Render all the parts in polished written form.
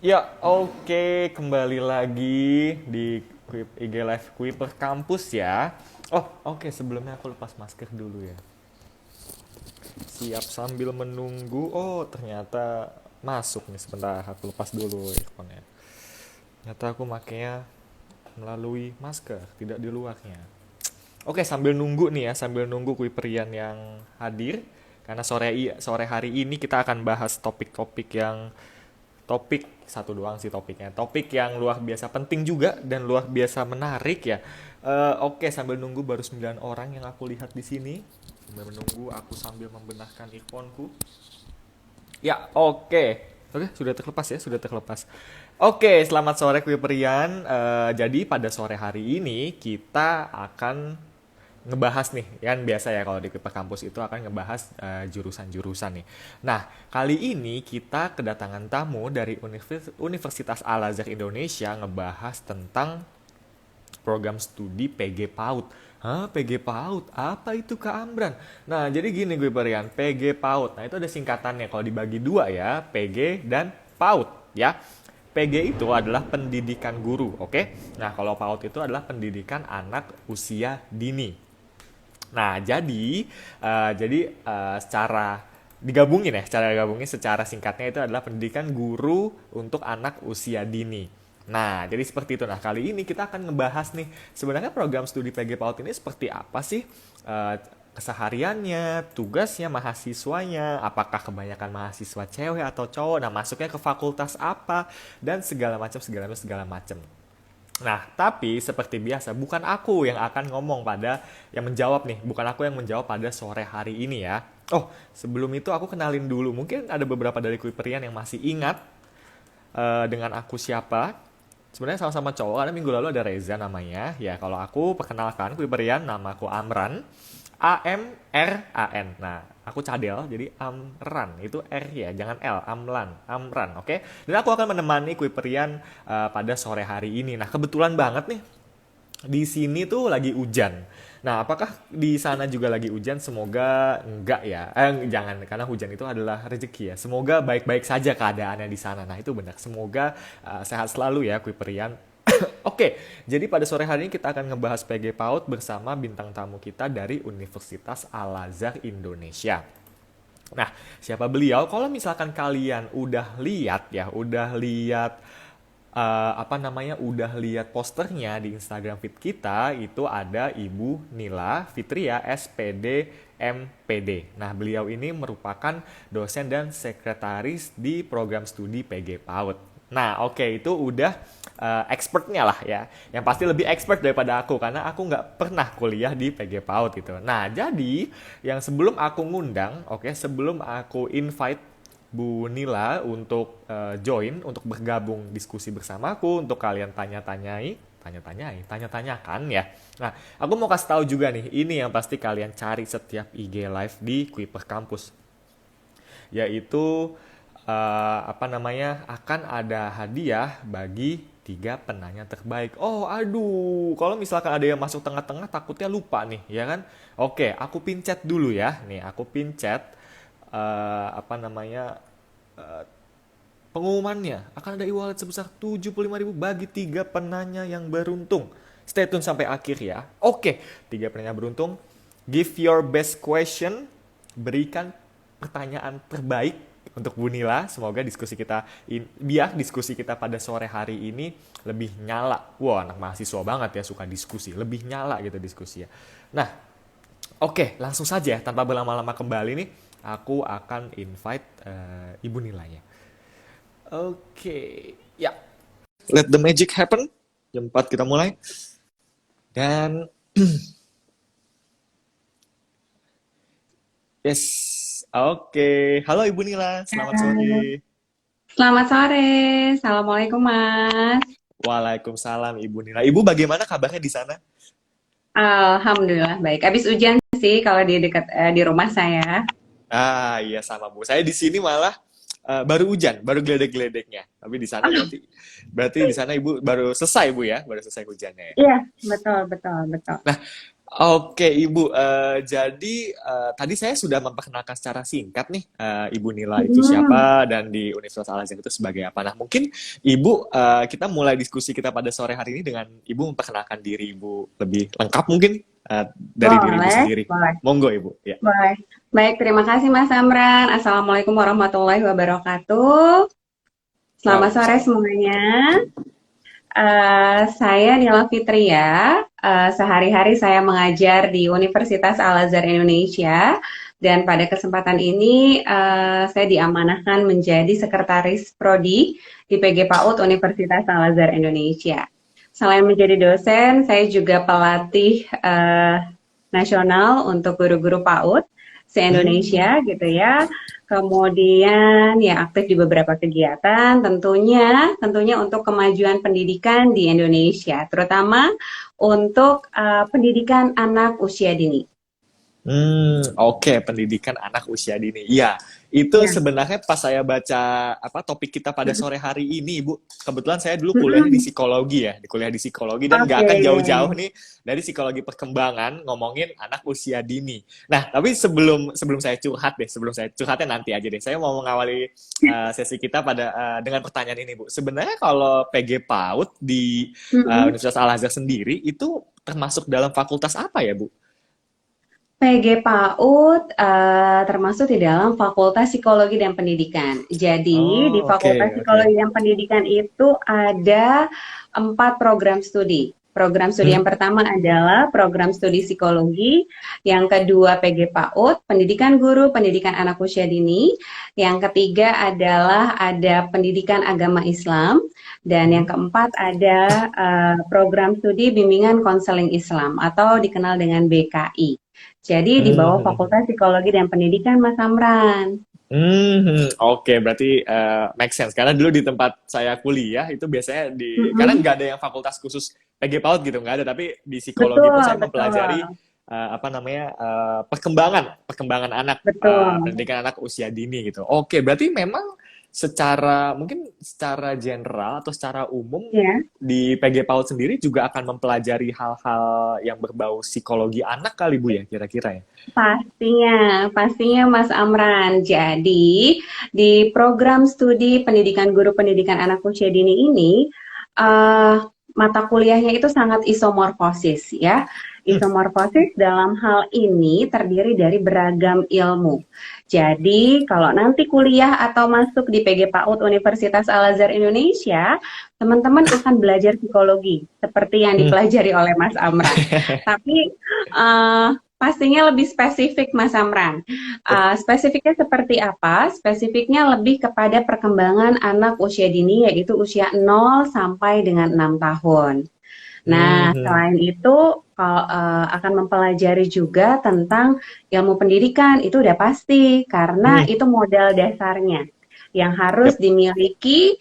Ya, oke, kembali lagi di IG Live Kuiper Kampus ya. Oh, oke, sebelumnya aku lepas masker dulu ya. Siap sambil menunggu. Oh, ternyata masuk nih sebentar. Aku lepas dulu earphone-nya. Ternyata aku makainya melalui masker, tidak di luarnya. Oke, sambil nunggu nih ya, sambil nunggu Kuiperian yang hadir. Karena sore hari ini kita akan bahas topik-topik yang topik satu doang sih topiknya. Topik yang luar biasa penting juga dan luar biasa menarik ya. Oke, sambil nunggu baru 9 orang yang aku lihat di sini. Sambil menunggu aku sambil membenahkan earphone-ku. Ya, oke. Oke, sudah terlepas ya, sudah terlepas. Oke, selamat sore Kuiperian. Jadi pada sore hari ini kita akan ngebahas nih, kan biasa ya kalau di Kuiper Kampus itu akan ngebahas jurusan-jurusan nih. Nah, kali ini kita kedatangan tamu dari Universitas Al-Azhar Indonesia ngebahas tentang program studi PG PAUD. Hah, PG PAUD? Apa itu Kak Amran? Nah, jadi gini gue Berian, PG PAUD. Nah, itu ada singkatannya kalau dibagi dua ya, PG dan PAUD ya. PG itu adalah pendidikan guru, oke? Nah, kalau PAUD itu adalah pendidikan anak usia dini. Nah, secara digabungin ya, secara digabungin secara singkatnya itu adalah pendidikan guru untuk anak usia dini. Nah, jadi seperti itu. Nah, kali ini kita akan ngebahas nih, sebenarnya program studi PG PAUD ini seperti apa sih? Kesehariannya, tugasnya mahasiswanya, apakah kebanyakan mahasiswa cewek atau cowok, nah masuknya ke fakultas apa, dan segala macam. Nah, tapi seperti biasa, bukan aku yang akan ngomong pada yang menjawab nih, bukan aku yang menjawab pada sore hari ini ya. Oh, sebelum itu aku kenalin dulu. Mungkin ada beberapa dari Kuiperian yang masih ingat dengan aku siapa. Sebenarnya sama-sama cowok, karena minggu lalu ada Reza namanya. Ya, kalau aku perkenalkan Kuiperian, nama aku Amran. Amran. Nah, aku cadel, jadi Amran. Itu R ya, jangan L. Amran, oke? Dan aku akan menemani Kuiperian pada sore hari ini. Nah, kebetulan banget nih, di sini tuh lagi hujan. Nah, apakah di sana juga lagi hujan? Semoga enggak ya. Jangan, karena hujan itu adalah rezeki ya. Semoga baik-baik saja keadaannya di sana. Nah, itu benar. Semoga sehat selalu ya, Kuiperian. Oke, jadi pada sore hari ini kita akan ngebahas PG PAUD bersama bintang tamu kita dari Universitas Al-Azhar Indonesia. Nah, siapa beliau? Kalau misalkan kalian udah lihat ya, udah lihat posternya di Instagram feed kita, itu ada Ibu Nila Fitria SPD MPD. Nah, beliau ini merupakan dosen dan sekretaris di program studi PG PAUD. Nah, oke, itu udah expertnya lah ya. Yang pasti lebih expert daripada aku karena aku nggak pernah kuliah di PG PAUD gitu. Nah, jadi yang sebelum aku ngundang, oke, sebelum aku invite Bu Nila untuk join, untuk bergabung diskusi bersamaku, untuk kalian tanya-tanyakan ya. Nah, aku mau kasih tahu juga nih, ini yang pasti kalian cari setiap IG live di Kuiper Kampus, yaitu akan ada hadiah bagi tiga penanya terbaik. Oh, aduh, kalau misalkan ada yang masuk tengah-tengah takutnya lupa nih, ya kan? Oke, aku pincet dulu ya. Nih, aku pincet eh, apa namanya eh, pengumumannya. Akan ada e-wallet sebesar 75.000 bagi tiga penanya yang beruntung. Stay tune sampai akhir ya. Oke, tiga penanya beruntung. Give your best question. Berikan pertanyaan terbaik untuk Bu Nila. Semoga biar diskusi kita pada sore hari ini lebih nyala. Wah, anak mahasiswa banget ya suka diskusi. Lebih nyala gitu diskusi ya. Nah, oke, langsung saja ya, tanpa berlama-lama kembali nih, aku akan invite Ibu Nilanya. Oke, ya. Let the magic happen. Jam 4 kita mulai. Dan yes, oke. Halo Ibu Nila, selamat sore. Selamat sore, Assalamualaikum Mas. Waalaikumsalam Ibu Nila. Ibu bagaimana kabarnya di sana? Alhamdulillah baik. Habis hujan sih kalau di dekat di rumah saya. Ah, iya sama Bu. Saya di sini malah baru hujan, baru geledek-geledeknya. Tapi di sana berarti berarti di sana Ibu baru selesai Bu ya, baru selesai hujannya ya. Iya, betul, betul, betul. Oke, Ibu. Jadi tadi saya sudah memperkenalkan secara singkat nih, Ibu Nila itu Hmm, siapa dan di Universitas Al Azhar itu sebagai apa. Nah, mungkin Ibu, kita mulai diskusi kita pada sore hari ini dengan Ibu memperkenalkan diri Ibu lebih lengkap mungkin dari diri Ibu boleh, sendiri. boleh, Monggo, Ibu. Ya. boleh. Baik, terima kasih Mas Amran. Assalamualaikum warahmatullahi wabarakatuh. Selamat sore Waalaikumsalam semuanya. warahmatullahi wabarakatuh. Saya Nila Fitria. Sehari-hari saya mengajar di Universitas Al Azhar Indonesia. Dan pada kesempatan ini saya diamanahkan menjadi Sekretaris Prodi di PG PAUD Universitas Al Azhar Indonesia. Selain menjadi dosen, saya juga pelatih nasional untuk guru-guru PAUD Hmm. se-Indonesia gitu ya. Kemudian ya aktif di beberapa kegiatan tentunya untuk kemajuan pendidikan di Indonesia, terutama untuk pendidikan anak usia dini. Oke, pendidikan anak usia dini. Iya, itu Ya. sebenarnya pas saya baca apa topik kita pada sore hari ini, Ibu. Kebetulan saya dulu kuliahnya di Mm-mm. psikologi ya, di kuliah di psikologi dan nggak Oke. akan jauh-jauh nih dari psikologi perkembangan ngomongin anak usia dini. Nah, tapi sebelum sebelum saya curhat deh, sebelum saya curhatnya nanti aja deh. Saya mau mengawali sesi kita dengan pertanyaan ini, Bu. Sebenarnya kalau PG PAUD di Mm-mm. Universitas Al Azhar sendiri itu termasuk dalam fakultas apa ya, Bu? PG PAUD termasuk di dalam Fakultas Psikologi dan Pendidikan. Jadi di Oh, oke, Fakultas oke. Psikologi dan Pendidikan itu ada 4 program studi. Program studi yang pertama adalah program studi psikologi, yang kedua PG PAUD, pendidikan guru, pendidikan anak usia dini, yang ketiga adalah ada pendidikan agama Islam, dan yang Mhm. keempat ada program studi bimbingan konseling Islam atau dikenal dengan BKI. Jadi di bawah Mhm. Fakultas Psikologi dan Pendidikan, Mas Amran. Oke, berarti make sense. Karena dulu di tempat saya kuliah itu biasanya karena Mm-mm. nggak ada yang fakultas khusus PG PAUD gitu, nggak ada. Tapi di psikologi pun Betul, saya betul, mempelajari apa namanya perkembangan anak, betul. pendidikan anak usia dini gitu. Oke, berarti memang mungkin secara general atau secara umum Ya, di PG PAUD sendiri juga akan mempelajari hal-hal yang berbau psikologi anak kali Bu ya, kira-kira ya. pastinya, pastinya Mas Amran. Jadi di program studi pendidikan guru pendidikan anak usia dini ini, eh, mata kuliahnya itu sangat isomorfosis ya. Isomorfosis dalam hal ini terdiri dari beragam ilmu. Jadi, kalau nanti kuliah atau masuk di PG PAUD Universitas Al Azhar Indonesia, teman-teman akan belajar psikologi seperti yang Hmm. dipelajari oleh Mas Amran. Tapi pastinya lebih spesifik, Mas Amran. Spesifiknya seperti apa? Spesifiknya lebih kepada perkembangan anak usia dini, yaitu usia 0 sampai dengan 6 tahun. Nah, Hmm. selain itu, kalau akan mempelajari juga tentang ilmu pendidikan, itu udah pasti, karena Hmm. itu modal dasarnya yang harus Yap. dimiliki,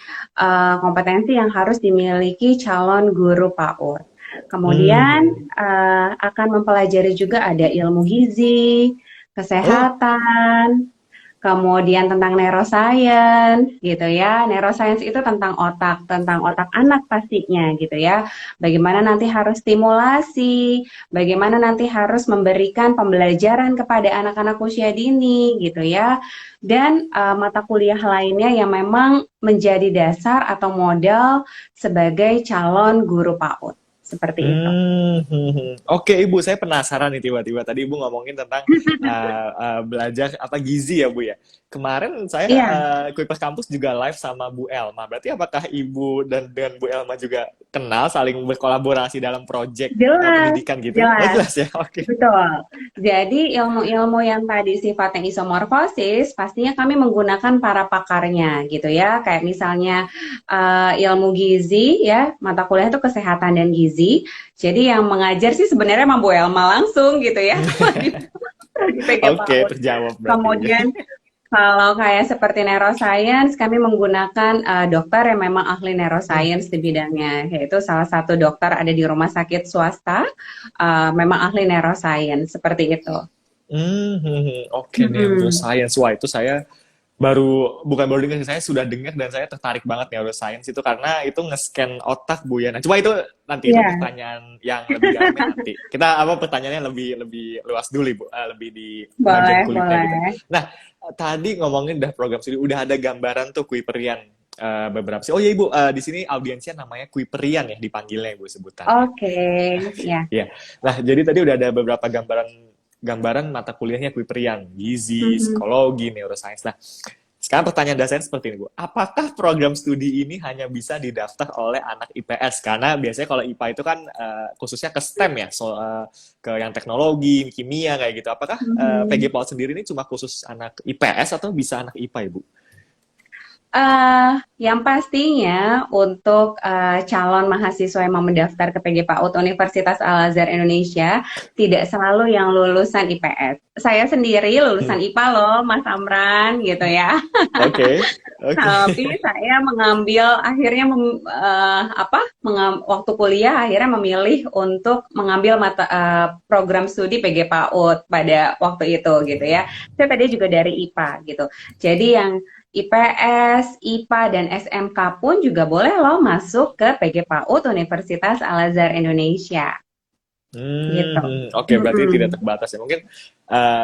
kompetensi yang harus dimiliki calon guru PAUD. Kemudian Hmm. akan mempelajari juga ada ilmu gizi, Oh, kesehatan, kemudian tentang neuroscience gitu ya. Neuroscience itu tentang otak anak pastinya gitu ya. Bagaimana nanti harus stimulasi, bagaimana nanti harus memberikan pembelajaran kepada anak-anak usia dini gitu ya. Dan mata kuliah lainnya yang memang menjadi dasar atau modal sebagai calon guru PAUD. Seperti itu. Oke Ibu, saya penasaran nih tiba-tiba tadi Ibu ngomongin tentang belajar apa gizi ya Bu ya. Kemarin saya Iya, Kuipers Kampus juga live sama Bu Elma. Berarti apakah Ibu dan dengan Bu Elma juga kenal, saling berkolaborasi dalam proyek jelas, pendidikan gitu? Oh jelas. jelas ya, oke. Betul. Jadi ilmu-ilmu yang tadi sifatnya isomorfosis, pastinya kami menggunakan para pakarnya gitu ya. Kayak misalnya ilmu gizi ya, mata kuliah itu kesehatan dan gizi. Jadi yang mengajar sih sebenarnya Mbak Bu Elma langsung gitu ya, di PG Oke, PAUD. terjawab berarti. Kemudian kalau kayak seperti neuroscience, kami menggunakan dokter yang memang ahli Hmm. neuroscience di bidangnya, yaitu salah satu dokter ada di rumah sakit swasta, memang ahli neuroscience, seperti itu. Oke, Mm-mm. neuroscience. Wah, itu saya bukan baru dengar, saya sudah dengar dan saya tertarik banget neuroscience itu karena itu nge-scan otak Bu ya. Nah, coba itu nanti itu Iya, pertanyaan yang lebih dalamnya nanti. Kita apa pertanyaannya lebih lebih luas dulu Bu, lebih di bagian boleh, kulitnya gitu. boleh. Nah, tadi ngomongin udah program studi, udah ada gambaran tuh Kuiperian beberapa sih. Oh iya Ibu, di sini audiensnya namanya Kuiperian ya dipanggilnya Ibu sebutannya. Oke, ya. Iya. Nah, jadi tadi udah ada beberapa gambaran mata kuliahnya Kuiperian, gizi, Mhm. psikologi, neuroscience. Nah, sekarang pertanyaan dasarnya seperti ini, Bu. Apakah program studi ini hanya bisa didaftar oleh anak IPS? Karena biasanya kalau IPA itu kan khususnya ke STEM ya, ke yang teknologi, kimia kayak gitu. Apakah PG Mhm. PAUD sendiri ini cuma khusus anak IPS atau bisa anak IPA, Ibu? Yang pastinya untuk calon mahasiswa yang mau mendaftar ke PG PAUD Universitas Al-Azhar Indonesia tidak selalu yang lulusan IPS. Saya sendiri lulusan Hmm. IPA loh, Mas Amran, gitu ya. Oke, oke. Tapi saya mengambil akhirnya waktu kuliah akhirnya memilih untuk mengambil program studi PG PAUD pada waktu itu gitu ya. Saya tadi juga dari IPA gitu. Jadi yang IPS, IPA, dan SMK pun juga boleh loh masuk ke PG PAUD Universitas Al-Azhar Indonesia gitu. Oke, berarti tidak Mm-mm. terbatas ya. Mungkin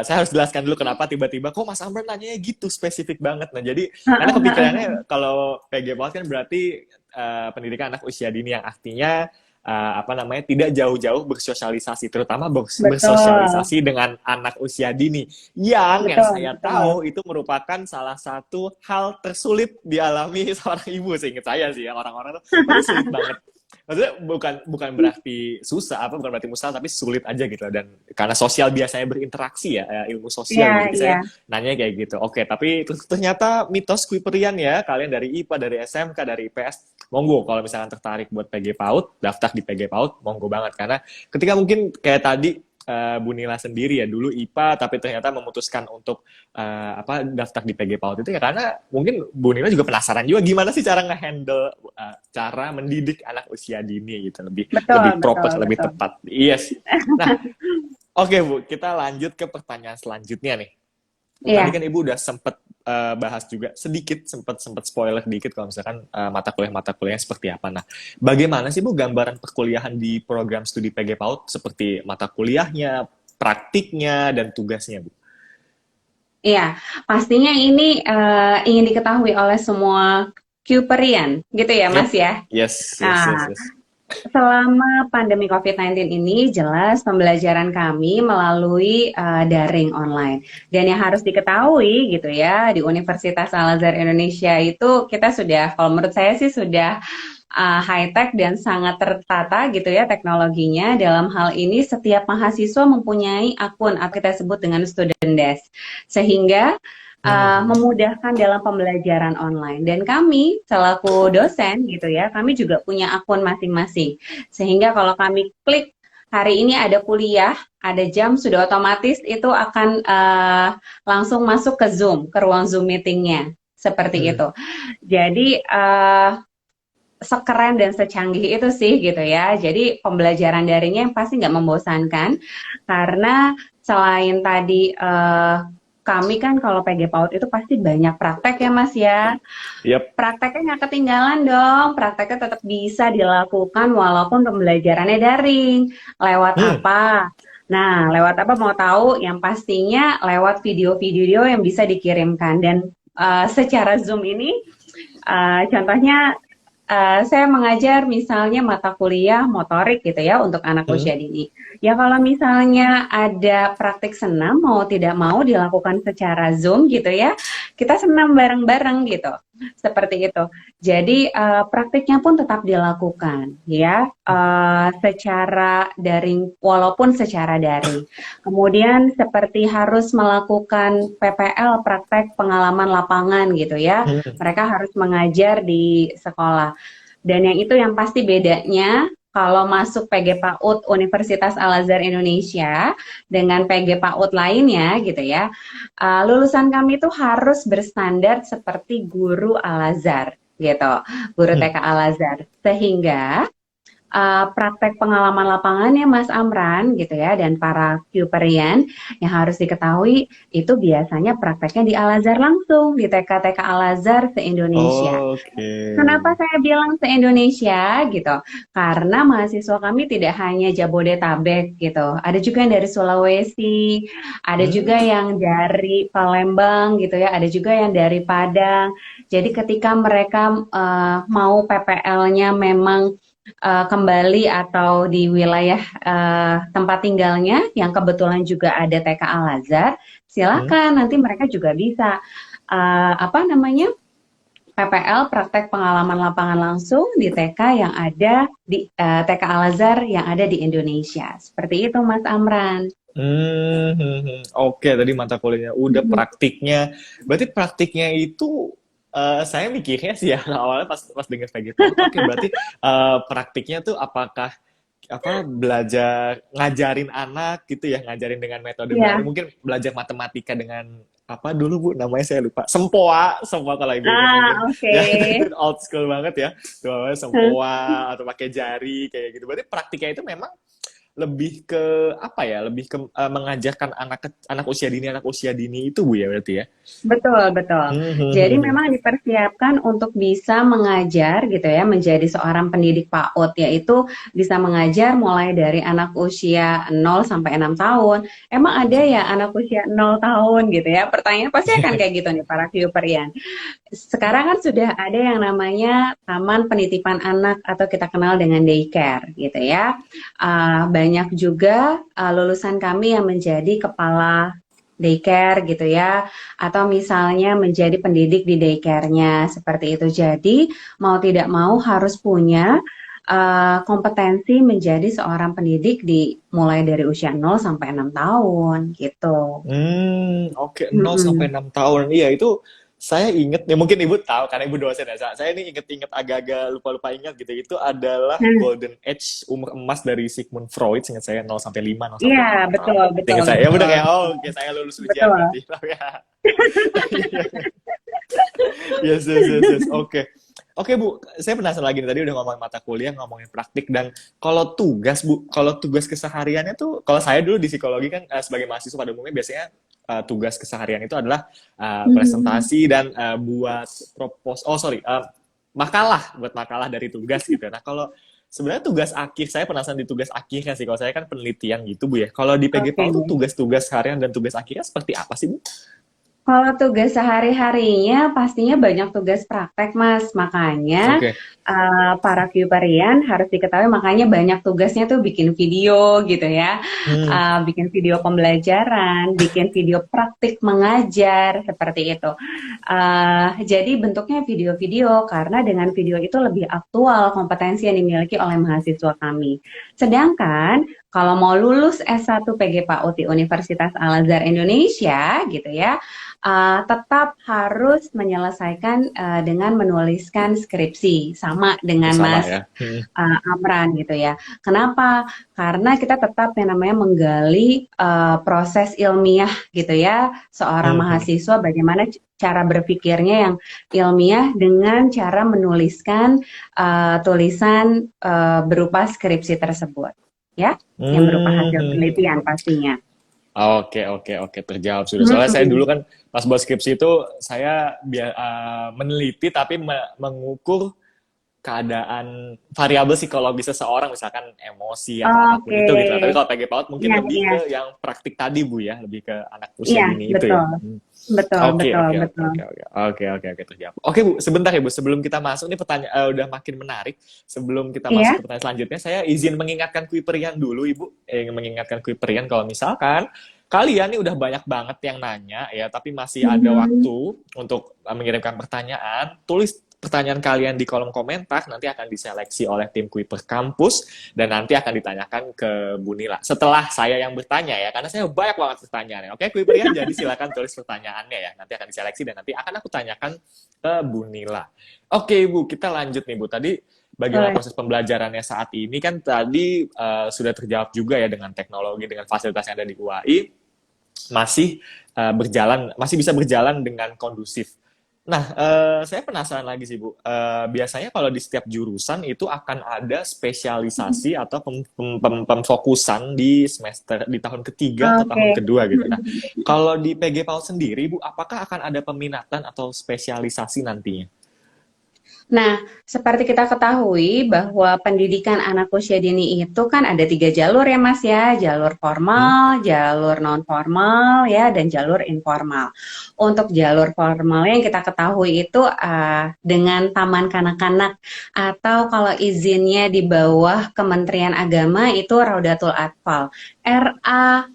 saya harus jelaskan dulu kenapa tiba-tiba kok Mas Amber nanyanya gitu spesifik banget. Nah, jadi karena kepikirannya kalau PG PAUD kan berarti pendidikan anak usia dini yang artinya apa namanya tidak jauh-jauh bersosialisasi, terutama Betul, bersosialisasi dengan anak usia dini yang betul, saya betul. tahu itu merupakan salah satu hal tersulit dialami seorang ibu seingat saya sih ya orang-orang tuh pasti sulit banget. Maksudnya bukan berarti susah apa bukan berarti mustahil tapi sulit aja gitu dan karena sosial biasanya berinteraksi ya ilmu Iya, sosial jadi iya. saya nanya kayak gitu. Oke, tapi ternyata mitos Kuiperian ya kalian dari IPA dari SMK dari IPS monggo kalau misalkan tertarik buat PG PAUD daftar di PG PAUD monggo banget karena ketika mungkin kayak tadi Bu Nila sendiri ya dulu IPA tapi ternyata memutuskan untuk apa daftar di PG PAUD itu ya karena mungkin Bu Nila juga penasaran juga gimana sih cara ngehandle cara mendidik anak usia dini gitu lebih Betul, lebih betul, proper lebih betul. tepat iya sih. Nah, oke Bu kita lanjut ke pertanyaan selanjutnya nih. Tadi Iya. kan Ibu udah sempet bahas juga sedikit sempet sempet spoiler dikit kalau misalkan mata kuliahnya seperti apa. Nah, bagaimana sih Bu gambaran perkuliahan di program studi PG PAUD seperti mata kuliahnya, praktiknya dan tugasnya Bu? Iya, pastinya ini ingin diketahui oleh semua Cuperian, gitu ya Yep. Mas ya. Yes, yes, yes, Nah, yes. selama pandemi COVID-19 ini jelas pembelajaran kami melalui daring online. Dan yang harus diketahui gitu ya, di Universitas Al-Azhar Indonesia itu kita sudah, kalau menurut saya sih sudah high tech dan sangat tertata gitu ya teknologinya. Dalam hal ini setiap mahasiswa mempunyai akun atau kita sebut dengan student desk. Sehingga Hmm. memudahkan dalam pembelajaran online. Dan kami selaku dosen gitu ya, kami juga punya akun masing-masing. Sehingga kalau kami klik hari ini ada kuliah, ada jam sudah otomatis itu akan langsung masuk ke Zoom, ke ruang Zoom meetingnya. Seperti Hmm. itu. Jadi sekeren dan secanggih itu sih gitu ya. Jadi pembelajaran daringnya yang pasti nggak membosankan karena selain tadi kami kan kalau PG PAUD itu pasti banyak praktek ya Mas ya. Yep. Prakteknya nggak ketinggalan dong. Prakteknya tetap bisa dilakukan walaupun pembelajarannya daring. Lewat Hmm. apa? Nah, lewat apa mau tahu? Yang pastinya lewat video-video yang bisa dikirimkan dan secara Zoom ini contohnya saya mengajar misalnya mata kuliah motorik gitu ya untuk anak Hmm. usia dini. Ya kalau misalnya ada praktik senam mau tidak mau dilakukan secara Zoom gitu ya, kita senam bareng-bareng gitu. Seperti itu. Jadi praktiknya pun tetap dilakukan ya secara daring walaupun secara daring. Kemudian seperti harus melakukan PPL praktek pengalaman lapangan gitu ya. Hmm. Mereka harus mengajar di sekolah. Dan yang itu yang pasti bedanya kalau masuk PG PAUD Universitas Al-Azhar Indonesia dengan PG PAUD lainnya gitu ya, lulusan kami itu harus berstandar seperti guru Al-Azhar gitu, guru Hmm. TK Al-Azhar. Sehingga praktek pengalaman lapangannya Mas Amran gitu ya dan para Cuperian yang harus diketahui itu biasanya prakteknya di Al-Azhar langsung di TK-TK Al-Azhar se-Indonesia. Oke. Kenapa saya bilang se-Indonesia gitu? Karena mahasiswa kami tidak hanya Jabodetabek gitu, ada juga yang dari Sulawesi, ada juga Hmm. yang dari Palembang gitu ya, ada juga yang dari Padang. Jadi ketika mereka mau PPL-nya memang kembali atau di wilayah tempat tinggalnya yang kebetulan juga ada TK Al-Azhar, Hmm. silakan nanti mereka juga bisa apa namanya PPL praktek pengalaman lapangan langsung di TK yang ada di TK Al-Azhar yang ada di Indonesia. Seperti itu Mas Amran. Oke, tadi mata kuliahnya udah Mhm. praktiknya. Berarti praktiknya itu saya mikirnya sih ya awalnya pas dengar kayak gitu. Oke, berarti praktiknya tuh apakah apa belajar ngajarin anak gitu ya, ngajarin dengan metode baru. Iya. Mungkin belajar matematika dengan apa dulu Bu namanya saya lupa. Sempoa kalau ibu ingat Ah, mungkin. oke. Ya itu old school banget ya. Tuh namanya sempoa atau pakai jari kayak gitu. Berarti praktiknya itu memang lebih ke apa ya? Lebih ke mengajarkan anak usia dini itu Bu ya berarti ya. Betul, betul. Hmm, hmm, Jadi hmm, hmm. memang dipersiapkan untuk bisa mengajar gitu ya, menjadi seorang pendidik PAUD, yaitu bisa mengajar mulai dari anak usia 0 sampai 6 tahun. Emang ada ya anak usia 0 tahun gitu ya? Pertanyaan pasti akan kayak gitu nih para Kyuperian. Sekarang kan sudah ada yang namanya Taman Penitipan Anak atau kita kenal dengan daycare gitu ya. Banyak juga lulusan kami yang menjadi kepala daycare gitu ya, atau misalnya menjadi pendidik di daycare-nya seperti itu. Jadi mau tidak mau harus punya kompetensi menjadi seorang pendidik di mulai dari usia 0 sampai 6 tahun gitu. Oke, 0 sampai 6 tahun. Iya, itu saya inget, ya mungkin Ibu tahu, karena Ibu dosen ya. Saya ini inget-inget agak-agak lupa-lupa ingat gitu. Itu adalah Nah, golden age, umur emas dari Sigmund Freud, ingat saya 0 sampai 5, 0 sampai iya 6 tahun. betul betul Ingat saya, ya bener betul ya, oh oke, saya lulus ujian betul. berarti. Yes, yes, yes, yes. Oke. Oke, Bu. Saya penasaran lagi nih. Tadi udah ngomongin mata kuliah, ngomongin praktik. Dan kalau tugas, Bu, kalau tugas kesehariannya tuh, kalau saya dulu di psikologi kan sebagai mahasiswa pada umumnya biasanya tugas keseharian itu adalah Mhm. presentasi dan buat makalah, buat makalah dari tugas gitu. Nah, kalau sebenarnya tugas akhir, saya penasaran di tugas akhirnya sih. Kalau saya kan penelitian gitu, Bu ya. Kalau di Oke. PGPAU tuh tugas-tugas harian dan tugas akhirnya seperti apa sih, Bu? Kalau tugas sehari-harinya pastinya banyak tugas praktek, Mas. Makanya Oke. para Cuperian harus diketahui makanya banyak tugasnya tuh bikin video gitu ya. Hmm. Bikin video pembelajaran, bikin video praktik mengajar seperti itu. Jadi bentuknya video-video karena dengan video itu lebih aktual kompetensi yang dimiliki oleh mahasiswa kami. Sedangkan kalau mau lulus S1 PGPAU di Universitas Al-Azhar Indonesia gitu ya, tetap harus menyelesaikan dengan menuliskan skripsi sama dengan Sama Mas ya. Hmm. Amran gitu ya. Kenapa? Karena kita tetap yang namanya menggali proses ilmiah gitu ya seorang Hmm, hmm. mahasiswa bagaimana cara berpikirnya yang ilmiah dengan cara menuliskan tulisan berupa skripsi tersebut ya yang berupa Hmm, hasil hmm, hmm. penelitian pastinya. Oke, oke, oke, terjawab sudah. Soalnya saya dulu Mm-mm. kan pas buat skripsi itu saya meneliti tapi mengukur keadaan variabel psikologi seseorang, misalkan emosi atau apapun Oke, itu gitu lah. Tapi kalau PG PAUD mungkin iya lebih iya ke yang praktik tadi Bu ya, lebih ke anak usia iya dini itu ya. betul Hmm. betul Oke, betul oke, oke, betul. oke, oke, oke, oke, oke, terjawab. Oke Bu, sebentar ya Bu, sebelum kita masuk ini pertanyaan udah makin menarik. Sebelum kita masuk ke Iya. pertanyaan selanjutnya, saya izin mengingatkan Kuiperian dulu Ibu, mengingatkan Kuiperian kalau misalkan kalian nih udah banyak banget yang nanya ya, tapi masih ada Mhm. waktu untuk mengirimkan pertanyaan, tulis pertanyaan kalian di kolom komentar, nanti akan diseleksi oleh tim Kuiper Kampus, dan nanti akan ditanyakan ke Bu Nila. Setelah saya yang bertanya ya, karena saya banyak banget pertanyaannya. Oke, Kuiperian, jadi silakan tulis pertanyaannya ya. Nanti akan diseleksi dan nanti akan aku tanyakan ke Bu Nila. Oke, Bu, kita lanjut nih, Bu. Tadi bagaimana Boleh. proses pembelajarannya saat ini kan tadi sudah terjawab juga ya dengan teknologi, dengan fasilitas yang ada di UAI, masih berjalan, masih bisa berjalan dengan kondusif. Nah, saya penasaran lagi sih, Bu. Biasanya kalau di setiap jurusan itu akan ada spesialisasi atau pemfokusan di semester di tahun ketiga atau tahun Oke. kedua gitu. Nah, kalau di PG PAUD sendiri, Bu, apakah akan ada peminatan atau spesialisasi nantinya? Nah, seperti kita ketahui bahwa pendidikan anak usia dini itu kan ada 3 jalur ya Mas ya, jalur Hmm? formal, jalur non formal ya, dan jalur informal. Untuk jalur formal yang kita ketahui itu dengan taman kanak-kanak atau kalau izinnya di bawah Kementerian Agama itu Raudatul Atfal, RA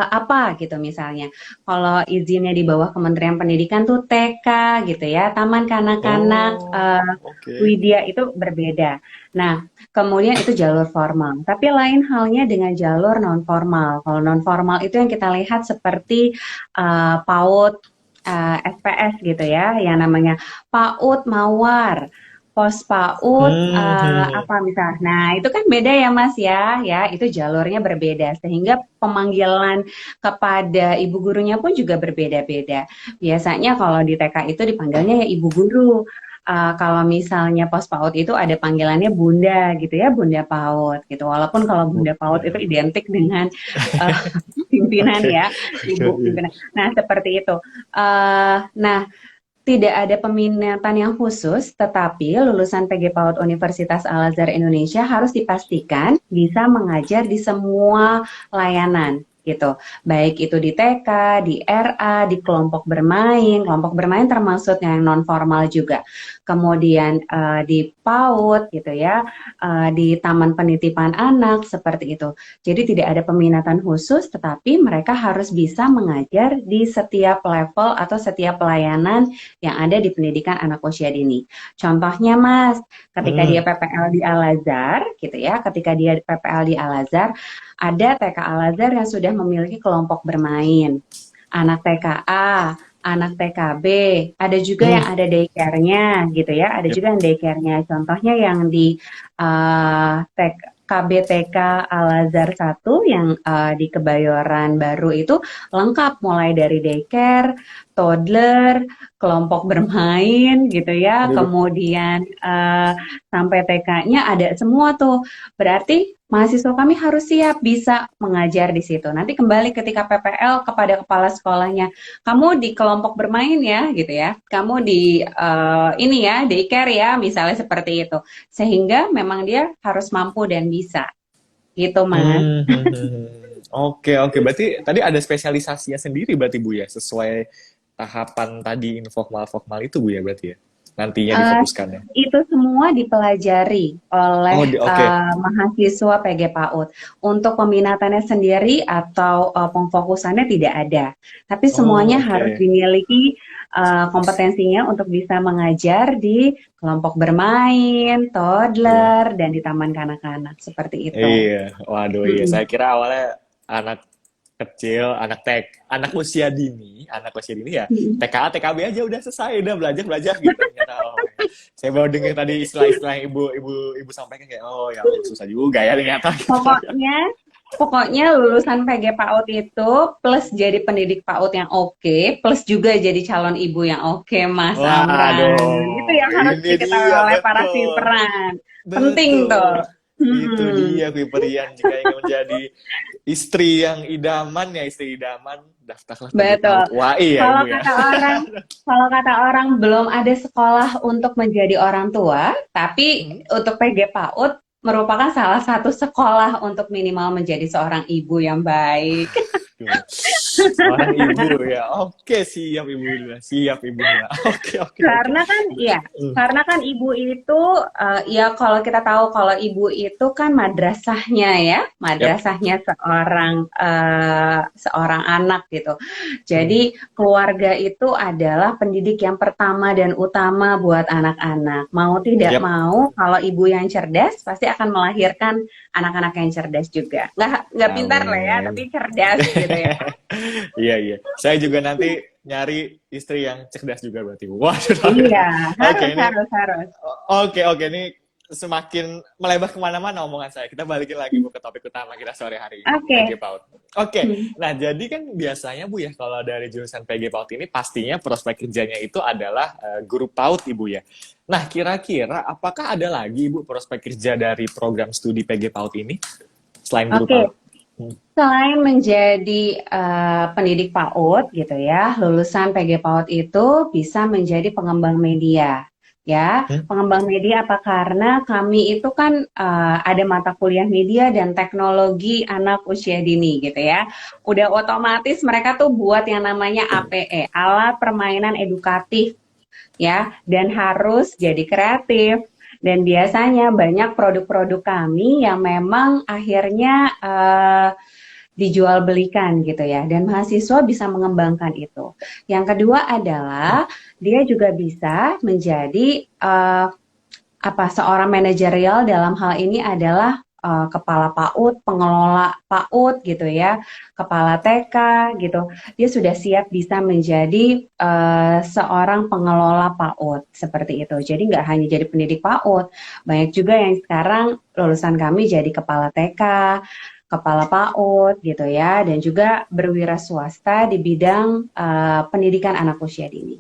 apa gitu misalnya. Kalau izinnya di bawah Kementerian Pendidikan tuh TK gitu ya, Taman Kanak-kanak, Oh, oke. Widya itu berbeda. Nah, kemudian itu jalur formal. Tapi lain halnya dengan jalur non formal. Kalau non formal itu yang kita lihat seperti PAUD, SPS gitu ya, yang namanya PAUD Mawar, pos PAUD Hmm, hmm, hmm. apa misalnya. Nah, itu kan beda ya Mas ya, itu jalurnya berbeda sehingga pemanggilan kepada ibu gurunya pun juga berbeda-beda. Biasanya kalau di TK itu dipanggilnya ya ibu guru. Kalau misalnya pos PAUD itu ada panggilannya Bunda gitu ya, Bunda PAUD gitu. Walaupun kalau Bunda PAUD itu Bunda. identik dengan uh, pimpinan Oke, ya, oke, Ibu iya. pimpinan. Nah, seperti itu. Nah, tidak ada peminatan yang khusus, tetapi lulusan PG PAUD Universitas Al-Azhar Indonesia harus dipastikan bisa mengajar di semua layanan gitu. Baik itu di TK, di RA, di kelompok bermain. Kelompok bermain termasuk yang non formal juga. Kemudian di PAUD gitu ya, di taman penitipan anak seperti itu. Jadi tidak ada peminatan khusus, tetapi mereka harus bisa mengajar di setiap level atau setiap pelayanan yang ada di pendidikan anak usia dini. Contohnya Mas, ketika dia Hmm. PPL di Al-Azhar gitu ya, ketika dia PPL di Al-Azhar, ada TK Al-Azhar yang sudah memiliki kelompok bermain. Anak TKA, anak TKB, ada juga Hmm. yang ada daycare-nya gitu ya, ada Yep. juga yang daycare-nya. Contohnya yang di KBTK Al-Azhar 1 yang di Kebayoran Baru itu lengkap mulai dari daycare, toddler, kelompok bermain gitu ya, Aduh, kemudian sampai TK-nya ada semua tuh. Berarti mahasiswa kami harus siap bisa mengajar di situ. Nanti kembali ketika PPL kepada kepala sekolahnya, kamu di kelompok bermain ya, gitu ya. Kamu di ini ya, daycare ya, misalnya seperti itu. Sehingga memang dia harus mampu dan bisa, gitu Mas. hmm, hmm, hmm, hmm. Oke, oke. Berarti tadi ada spesialisasinya sendiri berarti Bu ya, sesuai tahapan tadi informal formal itu Bu ya berarti ya. Nantinya Eh, difokuskannya. itu semua dipelajari oleh Oh, oke. mahasiswa PG PAUD. Untuk peminatannya sendiri atau pemfokusannya tidak ada, tapi semuanya Oh, harus oke. dimiliki kompetensinya untuk bisa mengajar di kelompok bermain, Iya. toddler, dan di taman kanak-kanak seperti itu. Iya. Waduh, iya. Mm-mm. Saya kira awalnya anak kecil, anak usia dini ya Mm-mm. TKA, TKB aja udah selesai, udah belajar belajar gitu. Ternyata, oh, ya. Saya baru dengar tadi istilah-istilah yang ibu sampai kayak, oh ya Allah, susah juga ya ternyata. Gitu. Pokoknya Pokoknya lulusan PG PAUD itu plus jadi pendidik PAUD yang oke, plus juga jadi calon ibu yang oke, Mas Amran. Itu Waduh, yang harus ini dia diketahui oleh para betul, peran. Penting tuh. betul. Itu Hmm, dia Kuiperian jika ingin menjadi istri yang idaman ya istri idaman daftarlah PG betul. PAUD. Wah iya Kalau ibu ya. kata orang, kalau kata orang belum ada sekolah untuk menjadi orang tua, tapi Hmm. untuk PG PAUD merupakan salah satu sekolah untuk minimal menjadi seorang ibu yang baik. Tuh. Seorang ibu ya. Oke, siap ibu siap ibunya. Oke, oke, oke. Karena kan, ya, Hmm. karena kan ibu itu, ya kalau kita tahu kalau ibu itu kan madrasahnya ya, Yap. madrasahnya seorang anak gitu. Hmm. Jadi keluarga itu adalah pendidik yang pertama dan utama buat anak-anak. Mau tidak Yap. mau, kalau ibu yang cerdas pasti akan melahirkan anak-anak yang cerdas juga. Nggak pintar lah ya, Amin. tapi cerdas gitu ya. Iya, iya. Saya juga nanti nyari istri yang cerdas juga berarti. Waduh. Iya, Oke, harus, ini harus, harus. oke, oke ini semakin melebar kemana-mana omongan saya. Kita balikin lagi Bu ke topik utama kita sore hari ini, Oke. PG PAUD. Oke, Hmm. nah jadi kan biasanya Bu ya kalau dari jurusan PG PAUD ini pastinya prospek kerjanya itu adalah guru PAUD Ibu ya. Nah kira-kira apakah ada lagi Ibu prospek kerja dari program studi PG PAUD ini selain guru Oke. PAUD? Hmm. Selain menjadi pendidik PAUD gitu ya, lulusan PG PAUD itu bisa menjadi pengembang media. Ya, Hmm? pengembang media apa? Karena kami itu kan ada mata kuliah media dan teknologi anak usia dini gitu ya. Udah otomatis mereka tuh buat yang namanya APE, alat permainan edukatif ya, dan harus jadi kreatif. Dan biasanya banyak produk-produk kami yang memang akhirnya dijual belikan gitu ya, dan mahasiswa bisa mengembangkan itu. Yang kedua adalah dia juga bisa menjadi seorang manajerial, dalam hal ini adalah kepala PAUD, pengelola PAUD gitu ya, kepala TK gitu. Dia sudah siap bisa menjadi seorang pengelola PAUD seperti itu. Jadi nggak hanya jadi pendidik PAUD, banyak juga yang sekarang lulusan kami jadi kepala TK, kepala PAUD gitu ya, dan juga berwira swasta di bidang pendidikan anak usia dini.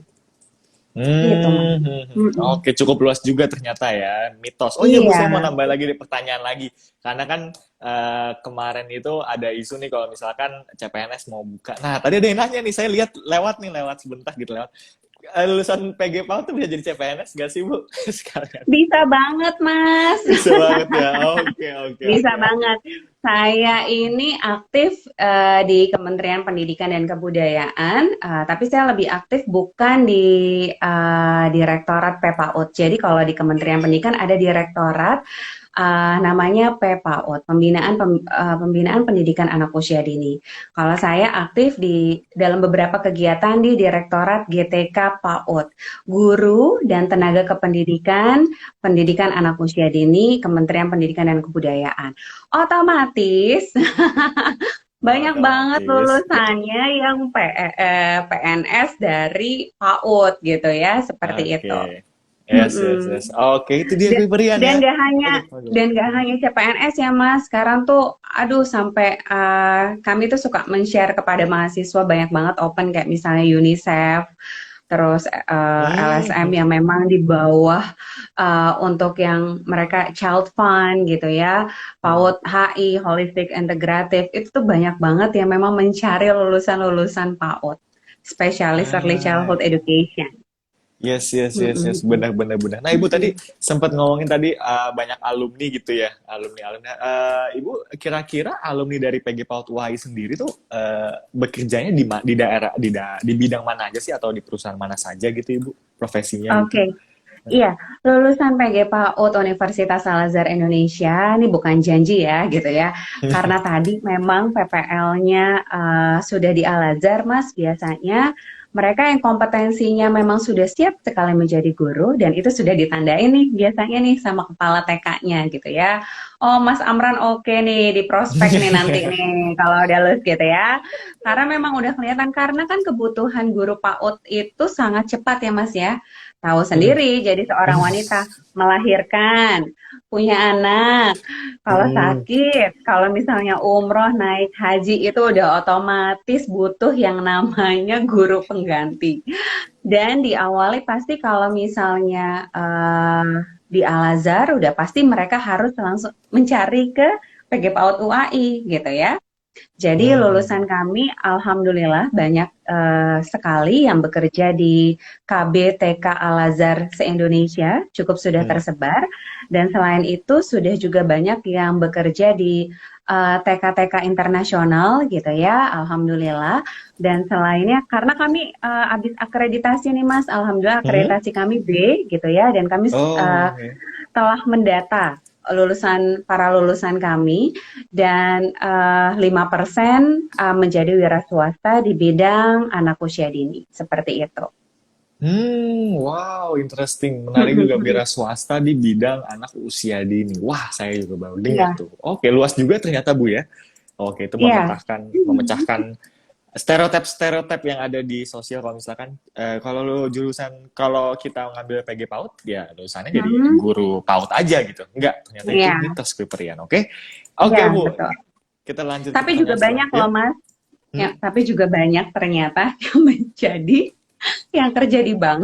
Gitu, Mas. Mm-mm. Oke, cukup luas juga ternyata ya, mitos. Oh iya Bu, Iya, saya mau nambah lagi deh pertanyaan lagi. Karena kan kemarin itu ada isu nih kalau misalkan CPNS mau buka. Nah, tadi ada yang nanya nih, saya lihat lewat sebentar gitu lewat. Lulusan PG PAUD tuh bisa jadi CPNS gak sih Bu? Sekarang. bisa banget, Mas. Bisa banget ya. Oke, oke, Bisa oke, oke. banget. Saya ini aktif di Kementerian Pendidikan dan Kebudayaan, tapi saya lebih aktif bukan di Direktorat PPAUD. Jadi kalau di Kementerian Pendidikan ada direktorat namanya PPAUD, Pembinaan Pendidikan Anak Usia Dini. Kalau saya aktif di dalam beberapa kegiatan di Direktorat GTK PAUD, Guru dan Tenaga Kependidikan, Pendidikan Anak Usia Dini, Kementerian Pendidikan dan Kebudayaan. Otomatis banyak banget Otomatis. lulusannya yang PNS dari PAUD gitu ya, seperti itu. Oke. Yes, yes, Mm-mm. yes. Oke, itu dia Dan, gue berian dan ya. gak hanya Aduh, aduh. dan gak hanya CPNS ya Mas, sekarang tuh aduh sampai kami tuh suka men-share kepada mahasiswa banyak banget open kayak misalnya UNICEF, terus LSM Hmm. yang memang di bawah untuk yang mereka child fund gitu ya, PAUD HI, Holistic Integrative, itu tuh banyak banget yang memang mencari lulusan-lulusan PAUD, spesialis Early Ah, Childhood Education. yes, yes, yes, yes, Mm-mm. benar, benar, benar. Nah, Ibu tadi sempat ngomongin tadi banyak alumni gitu ya, alumni. Ibu kira-kira alumni dari PG PAUD UI sendiri tuh bekerjanya di daerah, di bidang mana aja sih atau di perusahaan mana saja gitu, Ibu, profesinya gitu? Oke, iya, lulusan PG PAUD Universitas Al Azhar Indonesia, ini bukan janji ya gitu ya, karena tadi memang PPL-nya sudah di Al Azhar, Mas, biasanya mereka yang kompetensinya memang sudah siap sekali menjadi guru, dan itu sudah ditandain nih biasanya nih sama kepala TK-nya gitu ya. Oh, Mas Amran oke nih di prospek nih nanti nih kalau udah lulus gitu ya. Karena memang udah kelihatan, karena kan kebutuhan guru PAUD itu sangat cepat ya Mas ya. Tahu sendiri, jadi seorang wanita melahirkan, punya anak, kalau sakit, kalau misalnya umroh, naik haji, itu udah otomatis butuh yang namanya guru pengganti. Dan diawali pasti kalau misalnya di Al-Azhar, udah pasti mereka harus langsung mencari ke PG PAUD UAI gitu ya. Jadi Hmm. lulusan kami alhamdulillah banyak sekali yang bekerja di KBTK Al-Azhar se-Indonesia, cukup sudah Hmm. tersebar, dan selain itu sudah juga banyak yang bekerja di TK-TK internasional gitu ya, alhamdulillah. Dan selainnya karena kami habis akreditasi nih Mas, alhamdulillah Hmm. akreditasi kami B gitu ya, dan kami Oh, oke. telah mendata para lulusan kami, dan 5% menjadi wira swasta di bidang anak usia dini seperti itu. Wow, interesting. Menarik juga wira swasta di bidang anak usia dini. Wah, saya juga baru dengar Iya, tuh. Oke, luas juga ternyata Bu ya. Oke, itu iya. memecahkan stereotip yang ada di sosial kalau misalkan kalau lu jurusan kalau kita ngambil PG PAUD ya lulusannya jadi Hmm, guru PAUD aja gitu. Enggak, ternyata itu iya, mitos Kuiperian. Oke. iya, Oke, Bu. betul. Kita lanjut ke Tapi juga pertanyaan banyak selanjutnya. loh, Mas. Ya, Hmm? tapi juga banyak ternyata yang menjadi yang kerja di bank.